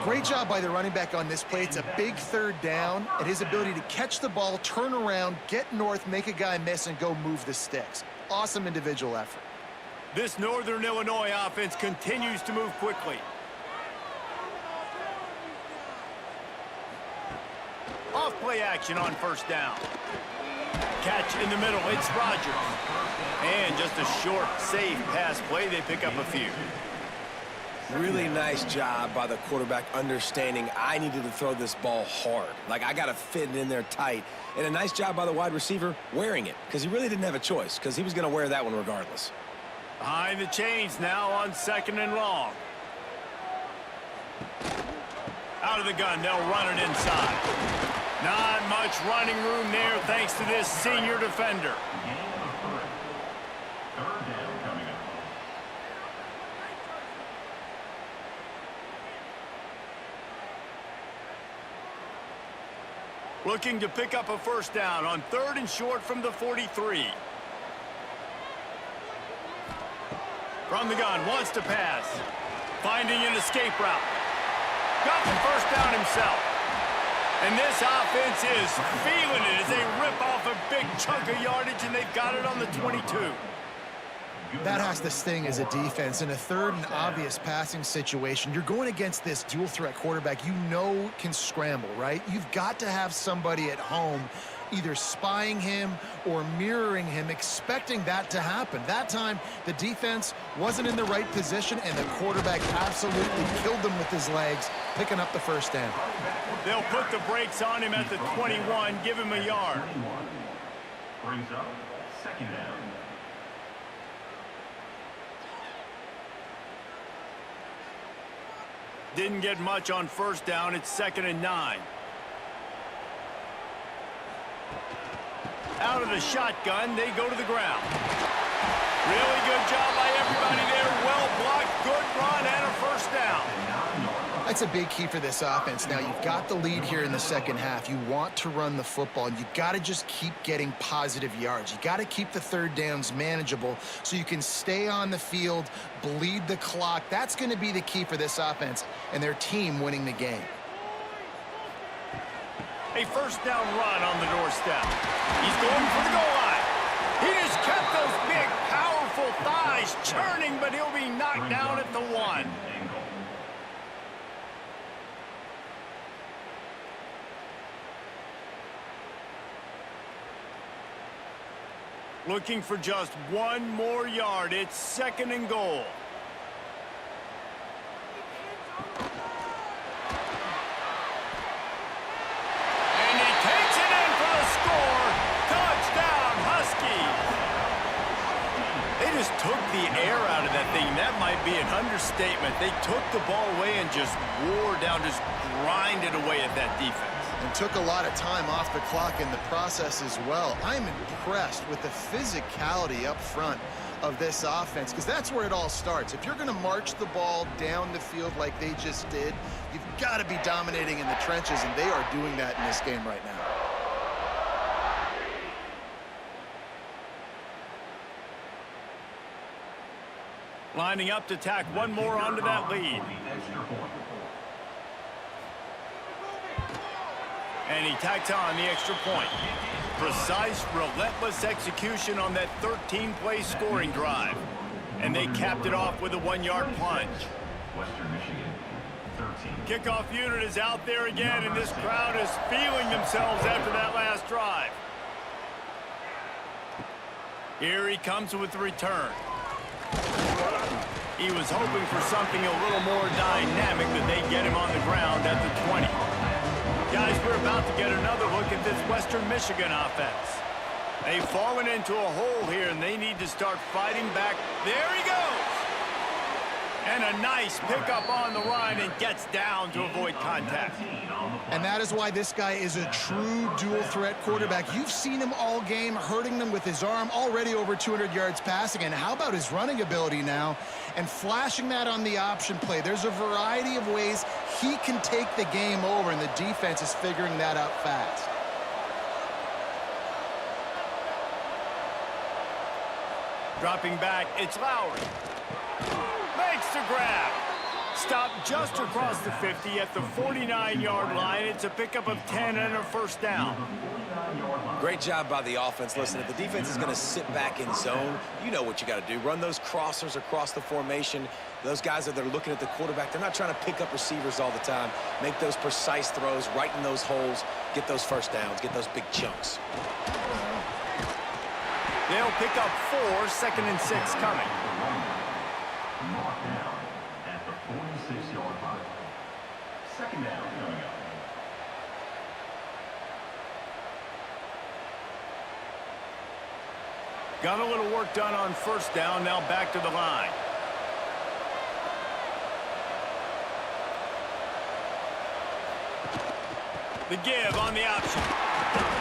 Great job by the running back on this play. It's a big third down, and his ability to catch the ball, turn around, get north, make a guy miss, and go move the sticks. Awesome individual effort. This Northern Illinois offense continues to move quickly. Off play action on first down. Catch in the middle, it's Rodgers. And just a short, safe pass play, they pick up a few. Really nice job by the quarterback understanding I needed to throw this ball hard. Like, I got to fit it in there tight. And a nice job by the wide receiver wearing it, because he really didn't have a choice, because he was going to wear that one regardless. Behind the chains now on 2nd and long. Out of the gun, they'll run it inside. Not much running room there thanks to this senior defender. Looking to pick up a first down on 3rd and short from the 43. From the gun, wants to pass. Finding an escape route. Got the first down himself. And this offense is feeling it as they rip off a big chunk of yardage, and they've got it on the 22. That has to sting as a defense. In a 3rd and obvious passing situation, you're going against this dual-threat quarterback you know can scramble, right? You've got to have somebody at home either spying him or mirroring him, expecting that to happen. That time, the defense wasn't in the right position, and the quarterback absolutely killed them with his legs, picking up the first down. They'll put the brakes on him at the 21, give him a yard. Brings up 2nd down. Didn't get much on first down. It's 2nd and 9. Out of the shotgun, they go to the ground. Really good job by everybody there. Well blocked, good run, and a first down. That's a big key for this offense. Now, you've got the lead here in the second half. You want to run the football, and you've got to just keep getting positive yards. You got to keep the third downs manageable so you can stay on the field, bleed the clock. That's going to be the key for this offense and their team winning the game. A first down run on the doorstep. He's going for the goal line. He just kept those big, powerful thighs churning, but he'll be knocked down at the 1. Looking for just 1 more yard. It's 2nd and goal. And he takes it in for the score. Touchdown, Huskies. They just took the air out of that thing. That might be an understatement. They took the ball away and just wore down, just grinded away at that defense. And took a lot of time off the clock in the process as well. I'm impressed with the physicality up front of this offense, because that's where it all starts. If you're going to march the ball down the field like they just did, you've got to be dominating in the trenches, and they are doing that in this game right now. Lining up to tack 1 more onto that lead. And he tacks on the extra point. Precise, relentless execution on that 13-play scoring drive. And they capped it off with a 1-yard plunge. Western Michigan, 13. Kickoff unit is out there again, and this crowd is feeling themselves after that last drive. Here he comes with the return. He was hoping for something a little more dynamic, that they get him on the ground at the 20. Guys, we're about to get another look at this Western Michigan offense. They've fallen into a hole here, and they need to start fighting back. There he goes! And a nice pickup on the run, and gets down to avoid contact. And that is why this guy is a true dual-threat quarterback. You've seen him all game, hurting them with his arm, already over 200 yards passing. And how about his running ability now? And flashing that on the option play. There's a variety of ways he can take the game over, and the defense is figuring that out fast. Dropping back, it's Lowry. Makes the grab. Stop just across the 50 at the 49-yard line. It's a pickup of 10 and a first down. Great job by the offense. Listen, if the defense is going to sit back in zone, you know what you got to do. Run those crossers across the formation. Those guys that are looking at the quarterback, they're not trying to pick up receivers all the time. Make those precise throws, right in those holes, get those first downs, get those big chunks. They'll pick up 4, second and 6 coming. Mark down at the 46-yard line. Second down coming up. Got a little work done on first down, now back to the line. The give on the option.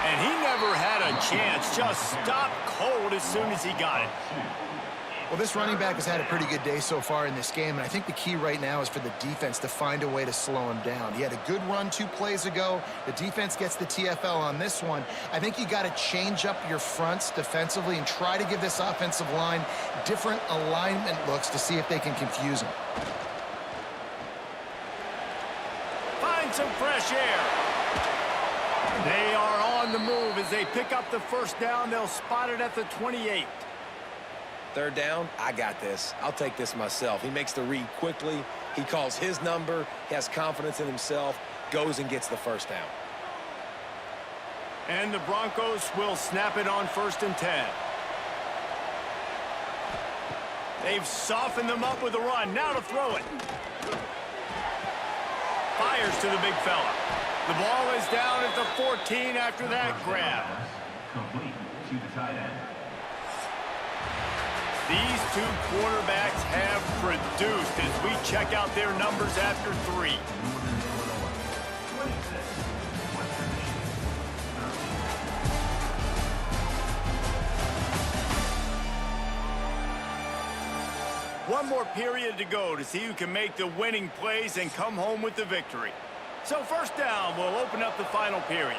And he never had a chance, just stopped cold as soon as he got it. Well, this running back has had a pretty good day so far in this game, and I think the key right now is for the defense to find a way to slow him down. He had a good run 2 plays ago. The defense gets the TFL on this one. I think you got to change up your fronts defensively and try to give this offensive line different alignment looks to see if they can confuse him. Find some fresh air. They are on the move as they pick up the first down. They'll spot it at the 28. Third down, I got this. I'll take this myself. He makes the read quickly. He calls his number. He has confidence in himself. Goes and gets the first down. And the Broncos will snap it on 1st and 10. They've softened them up with a run. Now to throw it. Fires to the big fella. The ball is down at the 14 after that grab. Complete to the tight end. These 2 quarterbacks have produced as we check out their numbers after 3. One more period to go to see who can make the winning plays and come home with the victory. So first down will open up the final period.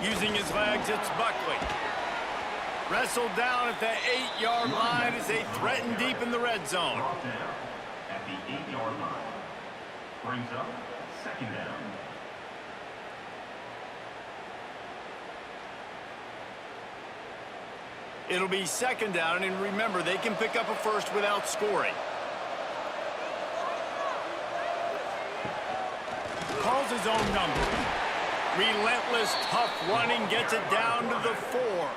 Using his legs, it's Buckley. Wrestled down at the 8-yard line as they threaten deep in the red zone. Brought down at the 8-yard line. Brings up second down. It'll be second down, and remember, they can pick up a first without scoring. Calls his own number. Relentless, tough running, gets it down to the 4.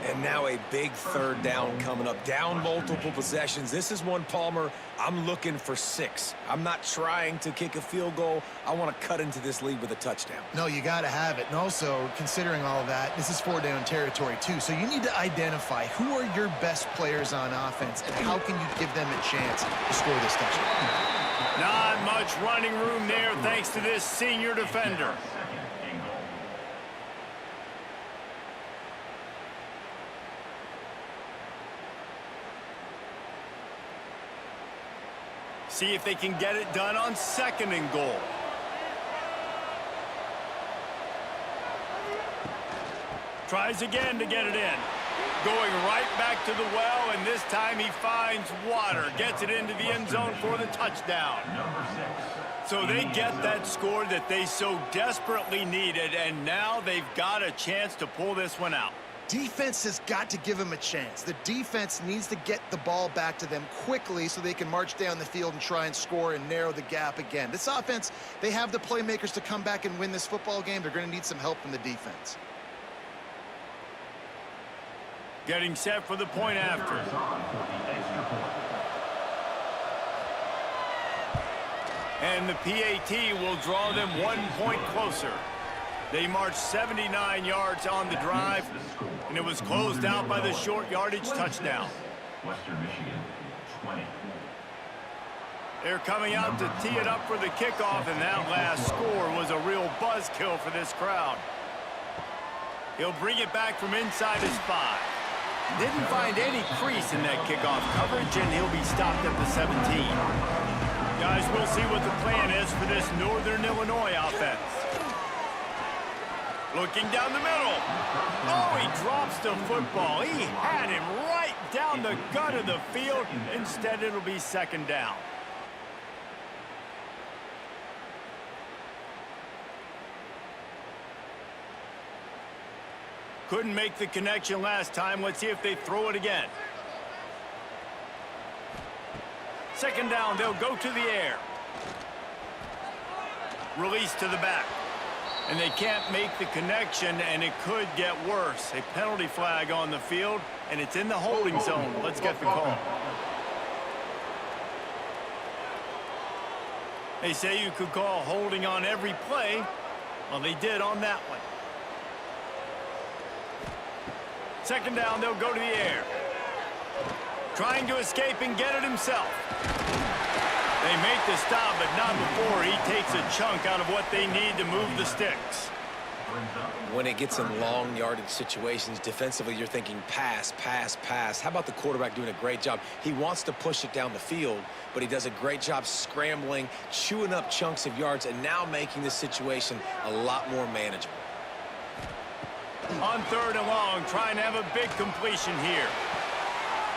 And now a big third down coming up. Down multiple possessions. This is one, Palmer, I'm looking for 6. I'm not trying to kick a field goal. I want to cut into this lead with a touchdown. No, you got to have it. And also, considering all of that, this is 4-down territory, too. So you need to identify who are your best players on offense and how can you give them a chance to score this touchdown. Not much running room there thanks to this senior defender. See if they can get it done on 2nd and goal. Tries again to get it in. Going right back to the well, and this time he finds water. Gets it into the end zone for the touchdown. So they get that score that they so desperately needed, and now they've got a chance to pull this one out. Defense has got to give them a chance. The defense needs to get the ball back to them quickly so they can march down the field and try and score and narrow the gap again. This offense, they have the playmakers to come back and win this football game. They're going to need some help from the defense. Getting set for the point after. And the PAT will draw them 1 point closer. They marched 79 yards on the drive, and it was closed out by the short yardage touchdown. Western Michigan, 20. They're coming out to tee it up for the kickoff, and that last score was a real buzzkill for this crowd. He'll bring it back from inside his 5. Didn't find any crease in that kickoff coverage, and he'll be stopped at the 17. Guys, we'll see what the plan is for this Northern Illinois offense. Looking down the middle. Oh, he drops the football. He had him right down the gut of the field. Instead, it'll be second down. Couldn't make the connection last time. Let's see if they throw it again. Second down, they'll go to the air. Release to the back. And they can't make the connection, and it could get worse. A penalty flag on the field, and it's in the holding zone. Let's get the call. They say you could call holding on every play. Well, they did on that one. Second down, they'll go to the air. Trying to escape and get it himself. They make the stop, but not before he takes a chunk out of what they need to move the sticks. When it gets in long yardage situations, defensively, you're thinking pass, pass, pass. How about the quarterback doing a great job? He wants to push it down the field, but he does a great job scrambling, chewing up chunks of yards, and now making this situation a lot more manageable. On third and long, trying to have a big completion here.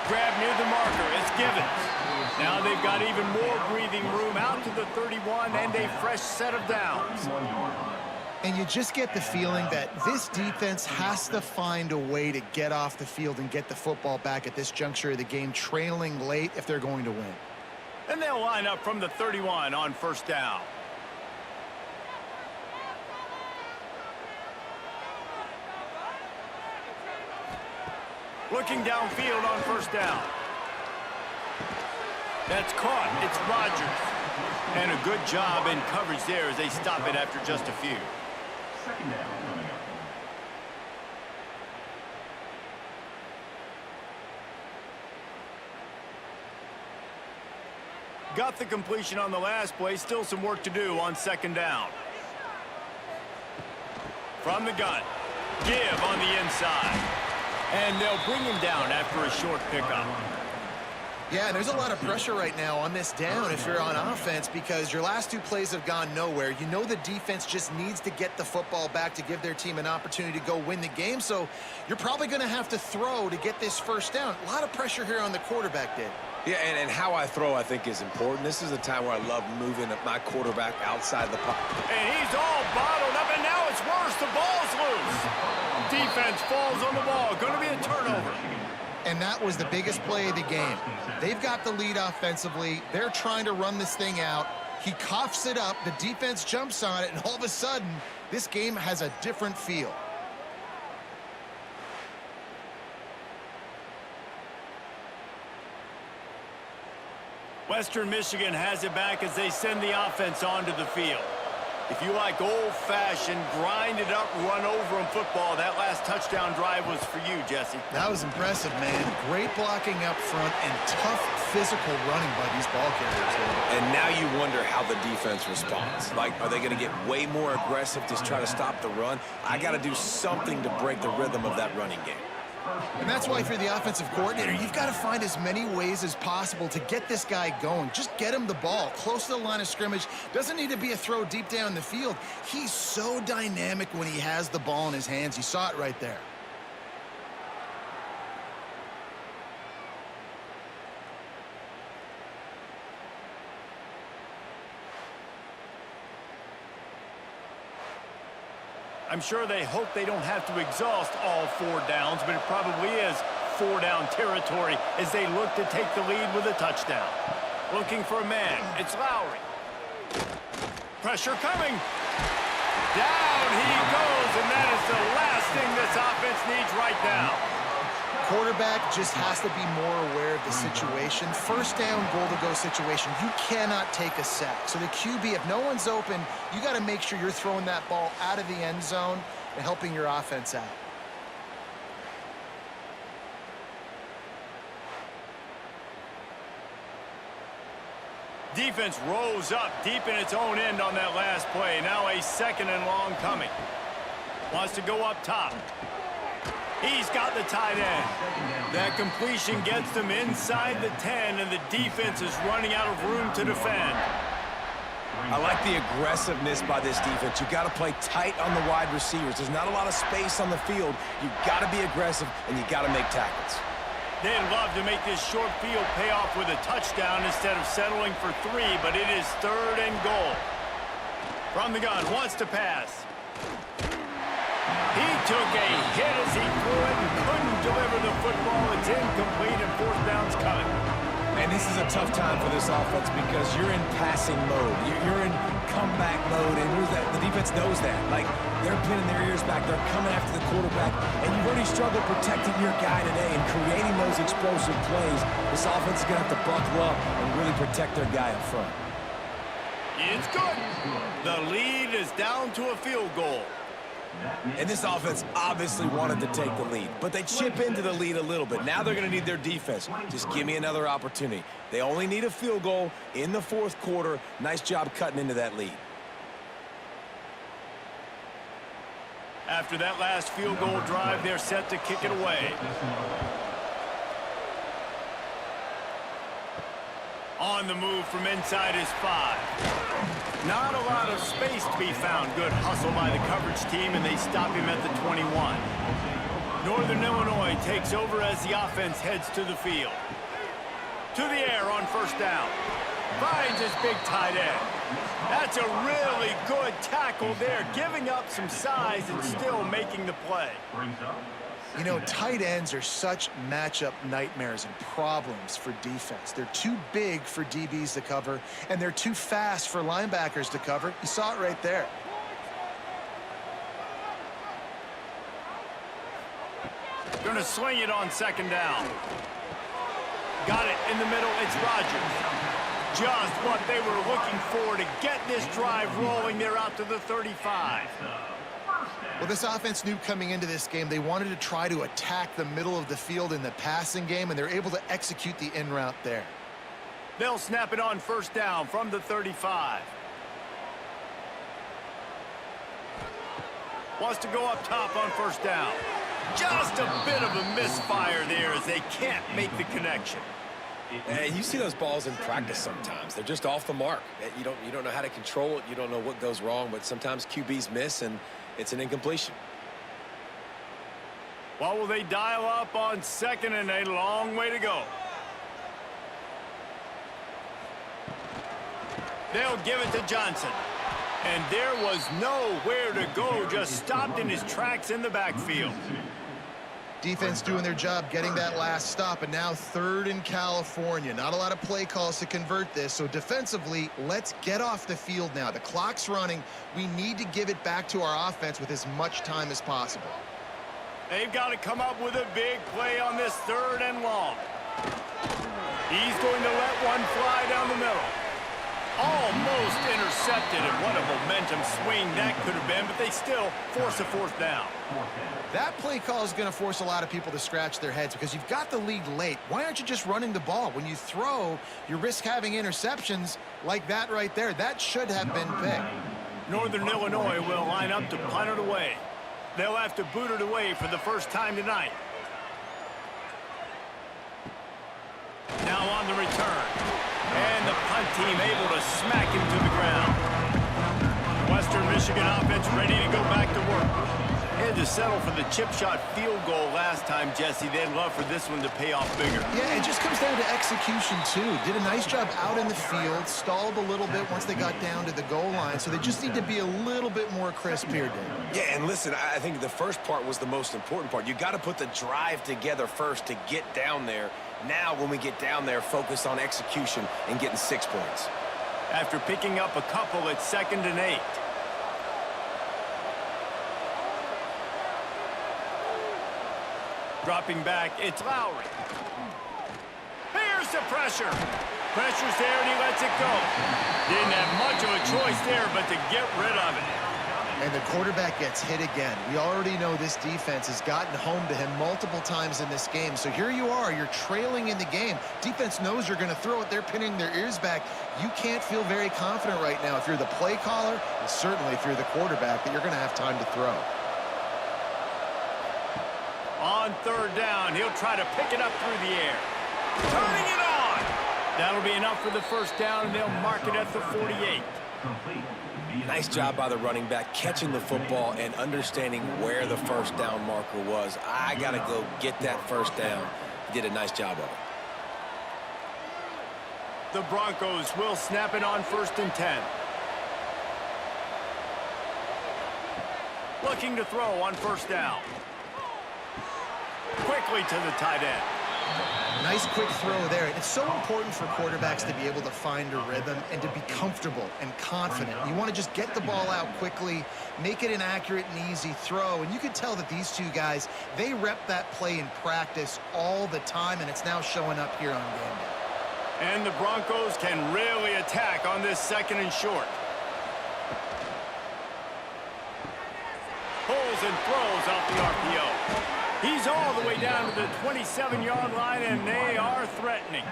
Grab near the marker. It's Givens. Now they've got even more breathing room out to the 31 and a fresh set of downs. And you just get the feeling that this defense has to find a way to get off the field and get the football back at this juncture of the game, trailing late if they're going to win. And they'll line up from the 31 on first down. Looking downfield on first down. That's caught. It's Rodgers. And a good job in coverage there as they stop it after just a few. Second down coming up. Got the completion on the last play. Still some work to do on second down. From the gun. Give on the inside. And they'll bring him down after a short pickup. Yeah, there's a lot of pressure right now on this down if you're on offense because your last two plays have gone nowhere. You know the defense just needs to get the football back to give their team an opportunity to go win the game, so you're probably going to have to throw to get this first down. A lot of pressure here on the quarterback, Dave. Yeah, and how I throw, I think, is important. This is a time where I love moving my quarterback outside the pocket. And he's all bottled up, and now it's worse. The ball's loose. Defense falls on the ball. Going to be a turnover. And that was the biggest play of the game. They've got the lead offensively. They're trying to run this thing out. He coughs it up. The defense jumps on it, and all of a sudden, this game has a different feel. Western Michigan has it back as they send the offense onto the field. If you like old-fashioned, grind-it-up, run-over in football, that last touchdown drive was for you, Jesse. That was impressive, man. Great blocking up front and tough physical running by these ball carriers. And now you wonder how the defense responds. Like, are they going to get way more aggressive to try to stop the run? I got to do something to break the rhythm of that running game. And that's why if you're the offensive coordinator, you've got to find as many ways as possible to get this guy going. Just get him the ball close to the line of scrimmage. Doesn't need to be a throw deep down the field. He's so dynamic when he has the ball in his hands. You saw it right there. I'm sure they hope they don't have to exhaust all 4 downs, but it probably is 4-down territory as they look to take the lead with a touchdown. Looking for a man. It's Lowry. Pressure coming. Down he goes, and that is the last thing this offense needs right now. Quarterback just has to be more aware of the situation. First down, goal-to-go situation. You cannot take a sack. So the QB, if no one's open, you got to make sure you're throwing that ball out of the end zone and helping your offense out. Defense rose up deep in its own end on that last play. Now a second and long coming. Wants to go up top. He's got the tight end. That completion gets them inside the 10, and the defense is running out of room to defend. I like the aggressiveness by this defense. You got to play tight on the wide receivers. There's not a lot of space on the field. You got to be aggressive, and you got to make tackles. They'd love to make this short field pay off with a touchdown instead of settling for 3, but it is 3rd and goal. From the gun, wants to pass. He took a hit as he threw it and couldn't deliver the football. It's incomplete and 4th down's coming. And this is a tough time for this offense because you're in passing mode. You're in comeback mode, and the defense knows that. Like, they're pinning their ears back. They're coming after the quarterback, and you've already struggled protecting your guy today and creating those explosive plays. This offense is going to have to buckle up and really protect their guy up front. It's good. The lead is down to a field goal. And this offense obviously wanted to take the lead, but they chip into the lead a little bit. Now they're going to need their defense. Just give me another opportunity. They only need a field goal in the 4th quarter. Nice job cutting into that lead. After that last field goal drive, they're set to kick it away. On the move from inside his 5. Not a lot of space to be found. Good hustle by the coverage team, and they stop him at the 21. Northern Illinois takes over as the offense heads to the field. To the air on 1st down. Finds his big tight end. That's a really good tackle there, giving up some size and still making the play. You know, tight ends are such matchup nightmares and problems for defense. They're too big for DBs to cover, and they're too fast for linebackers to cover. You saw it right there. Gonna swing it on 2nd down. Got it in the middle. It's Rodgers. Just what they were looking for to get this drive rolling. They're out to the 35. Well, this offense knew coming into this game they wanted to try to attack the middle of the field in the passing game, and they're able to execute the in route there. They'll snap it on 1st down from the 35. Wants to go up top on 1st down. Just a bit of a misfire there as they can't make the connection. And you see those balls in practice sometimes. They're just off the mark. You don't know how to control it. You don't know what goes wrong, but sometimes QBs miss, and it's an incompletion. Well, will they dial up on 2nd and a long way to go? They'll give it to Johnson. And there was nowhere to go, just stopped in his tracks in the backfield. Defense doing their job getting that last stop, and now 3rd in California. Not a lot of play calls to convert this, so defensively, let's get off the field now. The clock's running. We need to give it back to our offense with as much time as possible. They've got to come up with a big play on this 3rd and long. He's going to let one fly down the middle. Almost intercepted, and what a momentum swing that could have been, but they still force a 4th down. That play call is going to force a lot of people to scratch their heads because you've got the lead late. Why aren't you just running the ball? When you throw, you risk having interceptions like that right there. That should have been picked. Northern Illinois will line up to punt it away. They'll have to boot it away for the first time tonight. Now on the return. And the punt team able to smack him to the ground. Western Michigan offense ready to go back to work. Had to settle for the chip shot field goal last time, Jesse. They'd love for this one to pay off bigger. Yeah, it just comes down to execution, too. Did a nice job out in the field, stalled a little bit once they got down to the goal line, so they just need to be a little bit more crisp here, Dave. Yeah, and listen, I think the first part was the most important part. You got to put the drive together first to get down there. Now, when we get down there, focus on execution and getting 6 points. After picking up a couple, it's 2nd and 8. Dropping back, it's Lowry. Here's the pressure. Pressure's there, and he lets it go. Didn't have much of a choice there, but to get rid of it. And the quarterback gets hit again. We already know this defense has gotten home to him multiple times in this game. So here you are, you're trailing in the game. Defense knows you're going to throw it. They're pinning their ears back. You can't feel very confident right now if you're the play caller, and certainly if you're the quarterback, that you're going to have time to throw. On 3rd down, he'll try to pick it up through the air. Turning it on! That'll be enough for the first down, and they'll mark it at the 48. Nice job by the running back, catching the football and understanding where the first down marker was. I got to go get that first down. He did a nice job of it. The Broncos will snap it on 1st and 10. Looking to throw on 1st down. Quickly to the tight end. Nice quick throw there. It's so important for quarterbacks to be able to find a rhythm and to be comfortable and confident. You want to just get the ball out quickly, make it an accurate and easy throw. And you can tell that these two guys, they rep that play in practice all the time, and it's now showing up here on game day. And the Broncos can really attack on this 2nd and short. Pulls and throws off the RPO. He's all the way down to the 27-yard line, and they are threatening.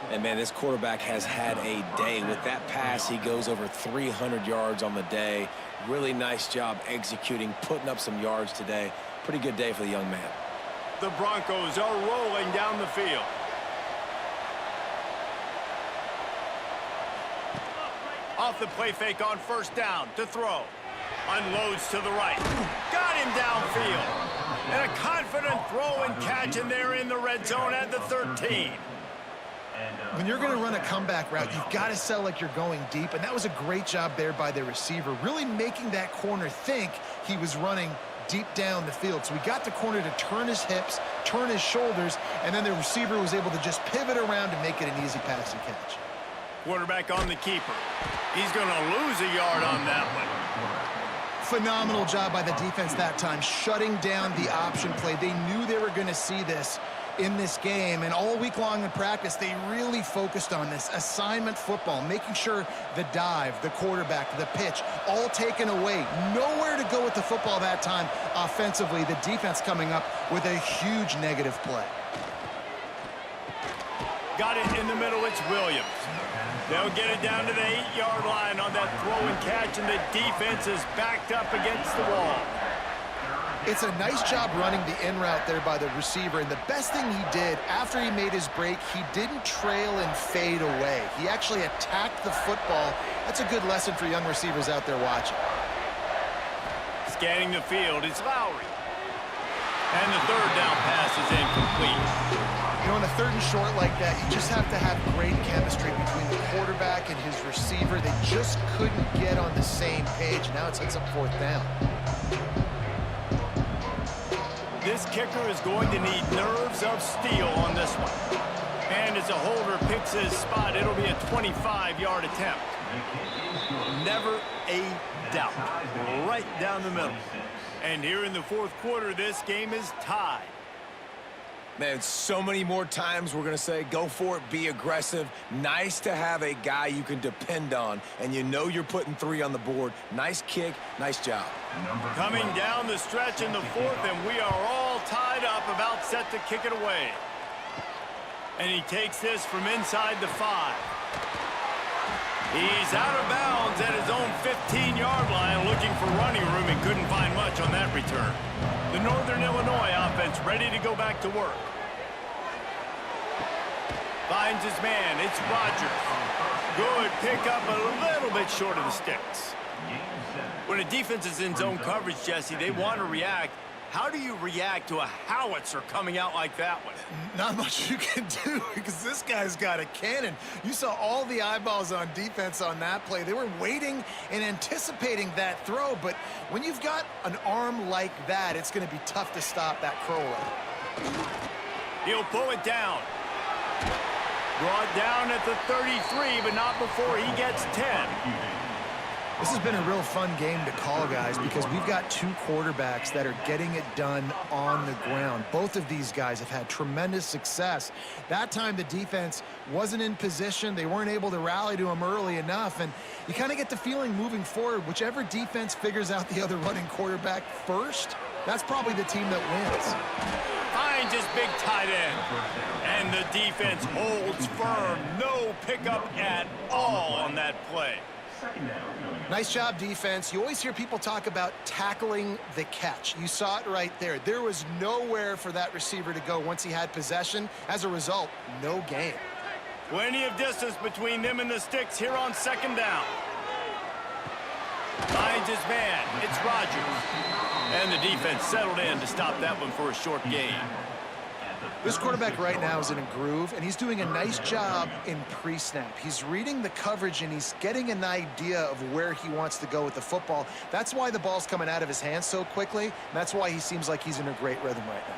And, man, this quarterback has had a day. With that pass, he goes over 300 yards on the day. Really nice job executing, putting up some yards today. Pretty good day for the young man. The Broncos are rolling down the field. Off the play fake on 1st down to throw. Unloads to the right. Got him downfield. And a confident throw and catch, and they're in the red zone at the 13. When you're going to run a comeback route, you've got to sell like you're going deep, and that was a great job there by the receiver, really making that corner think he was running deep down the field. So we got the corner to turn his hips, turn his shoulders, and then the receiver was able to just pivot around and make it an easy pass and catch. Quarterback on the keeper. He's going to lose a yard on that one. Phenomenal job by the defense that time, shutting down the option play. They knew they were going to see this in this game, and all week long in practice, they really focused on this assignment football, making sure the dive, the quarterback, the pitch, all taken away. Nowhere to go with the football that time offensively. The defense coming up with a huge negative play. Got it in the middle. It's Williams. They'll get it down to the 8-yard line on that throw and catch, and the defense is backed up against the wall. It's a nice job running the in route there by the receiver, and the best thing he did after he made his break, he didn't trail and fade away. He actually attacked the football. That's a good lesson for young receivers out there watching. Scanning the field, it's Lowry. And the 3rd down pass is incomplete. You know, in a 3rd and short like that, you just have to have great chemistry between the quarterback and his receiver. They just couldn't get on the same page. Now it sets up 4th down. This kicker is going to need nerves of steel on this one. And as a holder picks his spot, it'll be a 25-yard attempt. Never a doubt. Right down the middle. And here in the 4th quarter, this game is tied. Man, so many more times we're going to say, go for it, be aggressive. Nice to have a guy you can depend on, and you know you're putting 3 on the board. Nice kick, nice job. Coming down the stretch in the 4th, and we are all tied up, about set to kick it away. And he takes this from inside the 5. He's out of bounds at his own 15-yard line, looking for running room, and couldn't find much on that return. The Northern Illinois offense ready to go back to work. Finds his man. It's Rodgers. Good pickup, a little bit short of the sticks. When a defense is in zone coverage, Jesse, they want to react. How do you react to a howitzer coming out like that one? Not much you can do because this guy's got a cannon. You saw all the eyeballs on defense on that play. They were waiting and anticipating that throw, but when you've got an arm like that, it's going to be tough to stop that curl run. He'll pull it down. Brought down at the 33, but not before he gets 10. This has been a real fun game to call, guys, because we've got 2 quarterbacks that are getting it done on the ground. Both of these guys have had tremendous success. That time the defense wasn't in position. They weren't able to rally to him early enough, and you kind of get the feeling moving forward, whichever defense figures out the other running quarterback first, that's probably the team that wins. Finds his big tight end. And the defense holds firm. No pickup at all on that play. Nice job, defense. You always hear people talk about tackling the catch. You saw it right there. There was nowhere for that receiver to go once he had possession. As a result, no gain. Plenty of distance between them and the sticks here on 2nd down. Finds his man. It's Rodgers. And the defense settled in to stop that one for a short gain. This quarterback right now is in a groove, and he's doing a nice job in pre-snap. He's reading the coverage, and he's getting an idea of where he wants to go with the football. That's why the ball's coming out of his hands so quickly, and that's why he seems like he's in a great rhythm right now.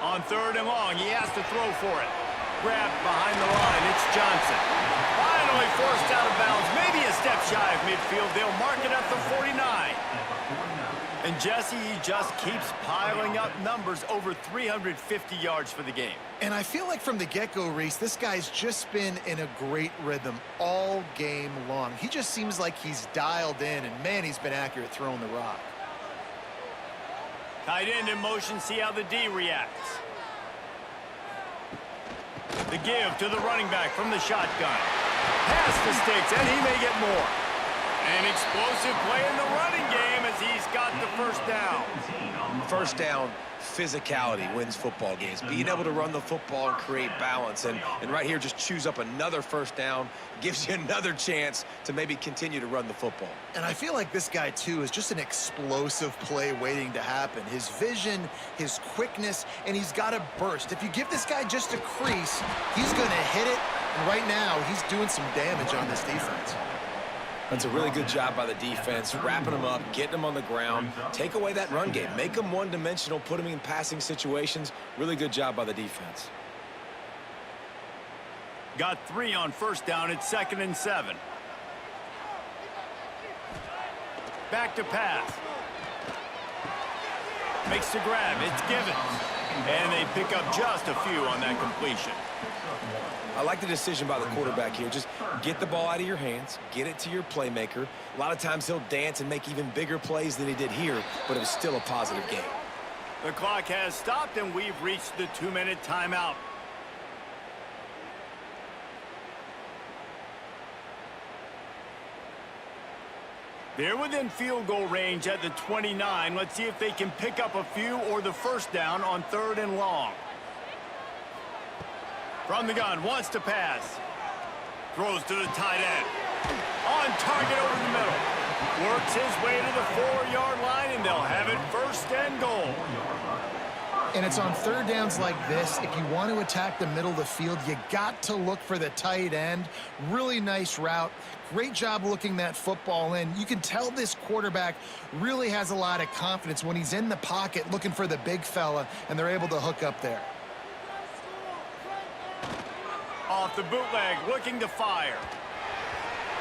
On 3rd and long, he has to throw for it. Grabbed behind the line, it's Johnson. Finally forced out of bounds, maybe a step shy of midfield. They'll mark it at the 49. And Jesse, he just keeps piling up numbers, over 350 yards for the game. And I feel like from the get-go, Reese, this guy's just been in a great rhythm all game long. He just seems like he's dialed in, and man, he's been accurate throwing the rock. Tight end in motion, see how the D reacts. The give to the running back from the shotgun. Pass to Sticks, and he may get more. An explosive play in the running game as he's got the first down. First down, physicality wins football games. Being able to run the football and create balance. And right here, just choose up another first down, gives you another chance to maybe continue to run the football. And I feel like this guy, too, is just an explosive play waiting to happen. His vision, his quickness, and he's got a burst. If you give this guy just a crease, he's going to hit it. And right now, he's doing some damage on this defense. That's a really good job by the defense, wrapping them up, getting them on the ground, take away that run game, make them one-dimensional, put them in passing situations. Really good job by the defense. Got 3 on first down. It's 2nd and 7. Back to pass. Makes the grab. It's Givens. And they pick up just a few on that completion. I like the decision by the quarterback here. Just get the ball out of your hands, get it to your playmaker. A lot of times he'll dance and make even bigger plays than he did here, but it was still a positive game. The clock has stopped, and we've reached the 2-minute timeout. They're within field goal range at the 29. Let's see if they can pick up a few or the first down on 3rd and long. From the gun, wants to pass. Throws to the tight end. On target over the middle. Works his way to the 4-yard line, and they'll have it 1st and goal. And it's on 3rd downs like this. If you want to attack the middle of the field, you got to look for the tight end. Really nice route. Great job looking that football in. You can tell this quarterback really has a lot of confidence when he's in the pocket looking for the big fella, and they're able to hook up there. Off the bootleg, looking to fire.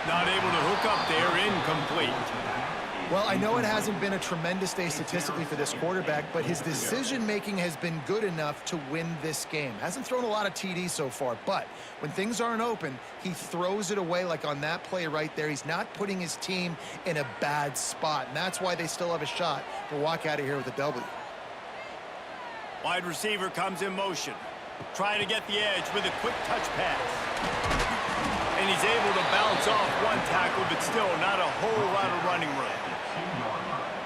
Not able to hook up there, incomplete. Well, I know it hasn't been a tremendous day statistically for this quarterback, but his decision-making has been good enough to win this game. Hasn't thrown a lot of TDs so far, but when things aren't open, he throws it away like on that play right there. He's not putting his team in a bad spot, and that's why they still have a shot to walk out of here with a W. Wide receiver comes in motion. Trying to get the edge with a quick touch pass. And he's able to bounce off one tackle, but still not a whole lot of running room.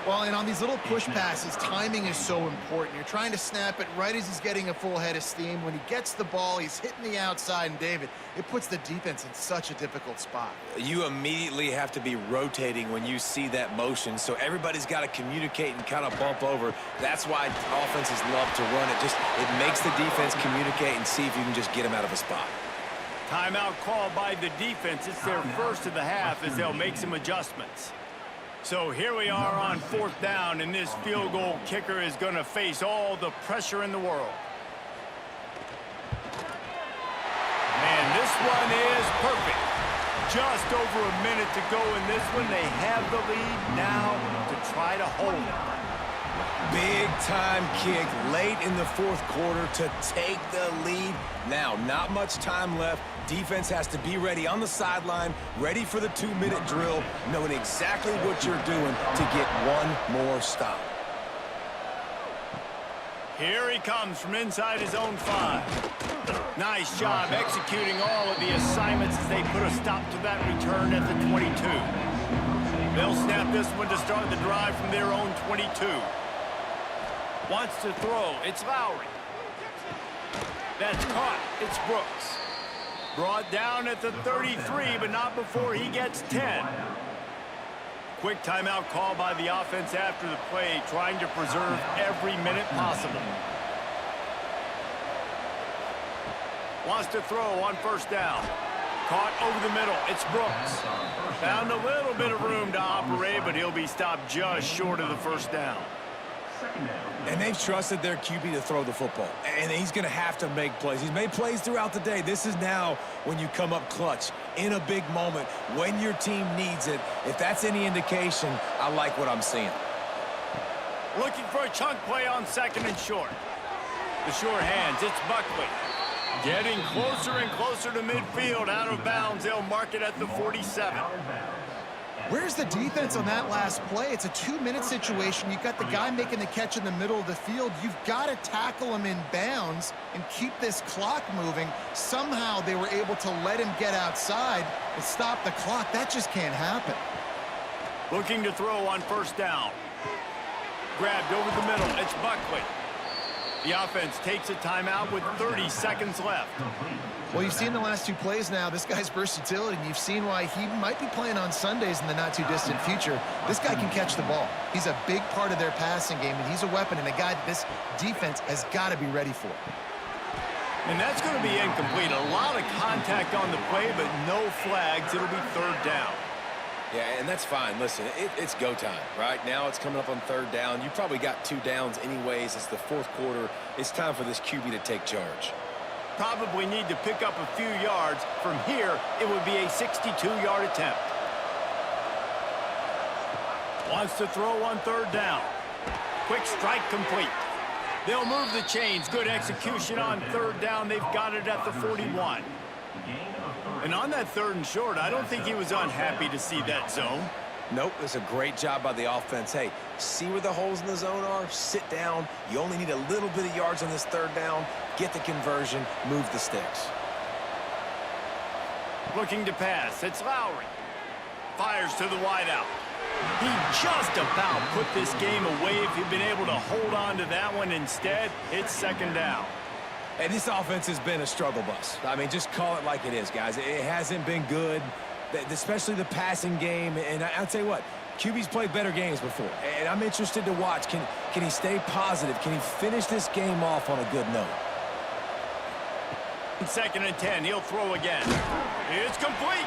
Well, and on these little push passes, timing is so important. You're trying to snap it right as he's getting a full head of steam. When he gets the ball, he's hitting the outside, and David, it puts the defense in such a difficult spot. You immediately have to be rotating when you see that motion, so everybody's got to communicate and kind of bump over. That's why offenses love to run it. It makes the defense communicate and see if you can just get them out of a spot. Timeout called by the defense. It's their first of the half as they'll make some adjustments. So here we are on 4th down, and this field goal kicker is going to face all the pressure in the world. And this one is perfect. Just over a minute to go in this one. They have the lead now to try to hold it. Big-time kick late in the 4th quarter to take the lead. Now, not much time left. Defense has to be ready on the sideline, ready for the 2-minute drill, knowing exactly what you're doing to get one more stop. Here he comes from inside his own 5. Nice job executing all of the assignments as they put a stop to that return at the 22. They'll snap this one to start the drive from their own 22. Wants to throw. It's Lowry. That's caught. It's Brooks. Brought down at the 33, but not before he gets 10. Quick timeout call by the offense after the play, trying to preserve every minute possible. Wants to throw on first down. Caught over the middle. It's Brooks. Found a little bit of room to operate, but he'll be stopped just short of the first down. And they've trusted their QB to throw the football. And he's going to have to make plays. He's made plays throughout the day. This is now when you come up clutch in a big moment when your team needs it. If that's any indication, I like what I'm seeing. Looking for a chunk play on second and short. The short hands, it's Buckley. Getting closer and closer to midfield, out of bounds. They'll mark it at the 47. Where's the defense on that last play? It's a 2-minute situation. You've got the guy making the catch in the middle of the field. You've got to tackle him in bounds and keep this clock moving. Somehow they were able to let him get outside and stop the clock. That just can't happen. Looking to throw on first down. Grabbed over the middle. It's Buckley. The offense takes a timeout with 30 seconds left. Well, you've seen the last 2 plays now. This guy's versatility, and you've seen why he might be playing on Sundays in the not-too-distant future. This guy can catch the ball. He's a big part of their passing game, and he's a weapon and a guy that this defense has got to be ready for. And that's going to be incomplete. A lot of contact on the play, but no flags. It'll be third down. Yeah, and that's fine. Listen, it's go time, right? Now it's coming up on third down. You probably got 2 downs anyways. It's the fourth quarter. It's time for this QB to take charge. Probably need to pick up a few yards. From here, it would be a 62-yard attempt. Wants to throw on third down. Quick strike complete. They'll move the chains. Good execution on third down. They've got it at the 41. And on that third and short, I don't think he was unhappy to see that zone. Nope, it's a great job by the offense. Hey, see where the holes in the zone are? Sit down. You only need a little bit of yards on this third down. Get the conversion. Move the sticks. Looking to pass. It's Lowry. Fires to the wideout. He just about put this game away if he'd been able to hold on to that one. Instead, it's second down. And this offense has been a struggle bus. I mean, just call it like it is, guys. It hasn't been good, especially the passing game. And I'll tell you what, QB's played better games before. And I'm interested to watch. Can he stay positive? Can he finish this game off on a good note? Second and 10, he'll throw again. It's complete.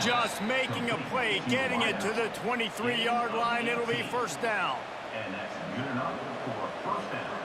Just making a play, getting it to the 23-yard line. It'll be first down. And that's good enough for first down.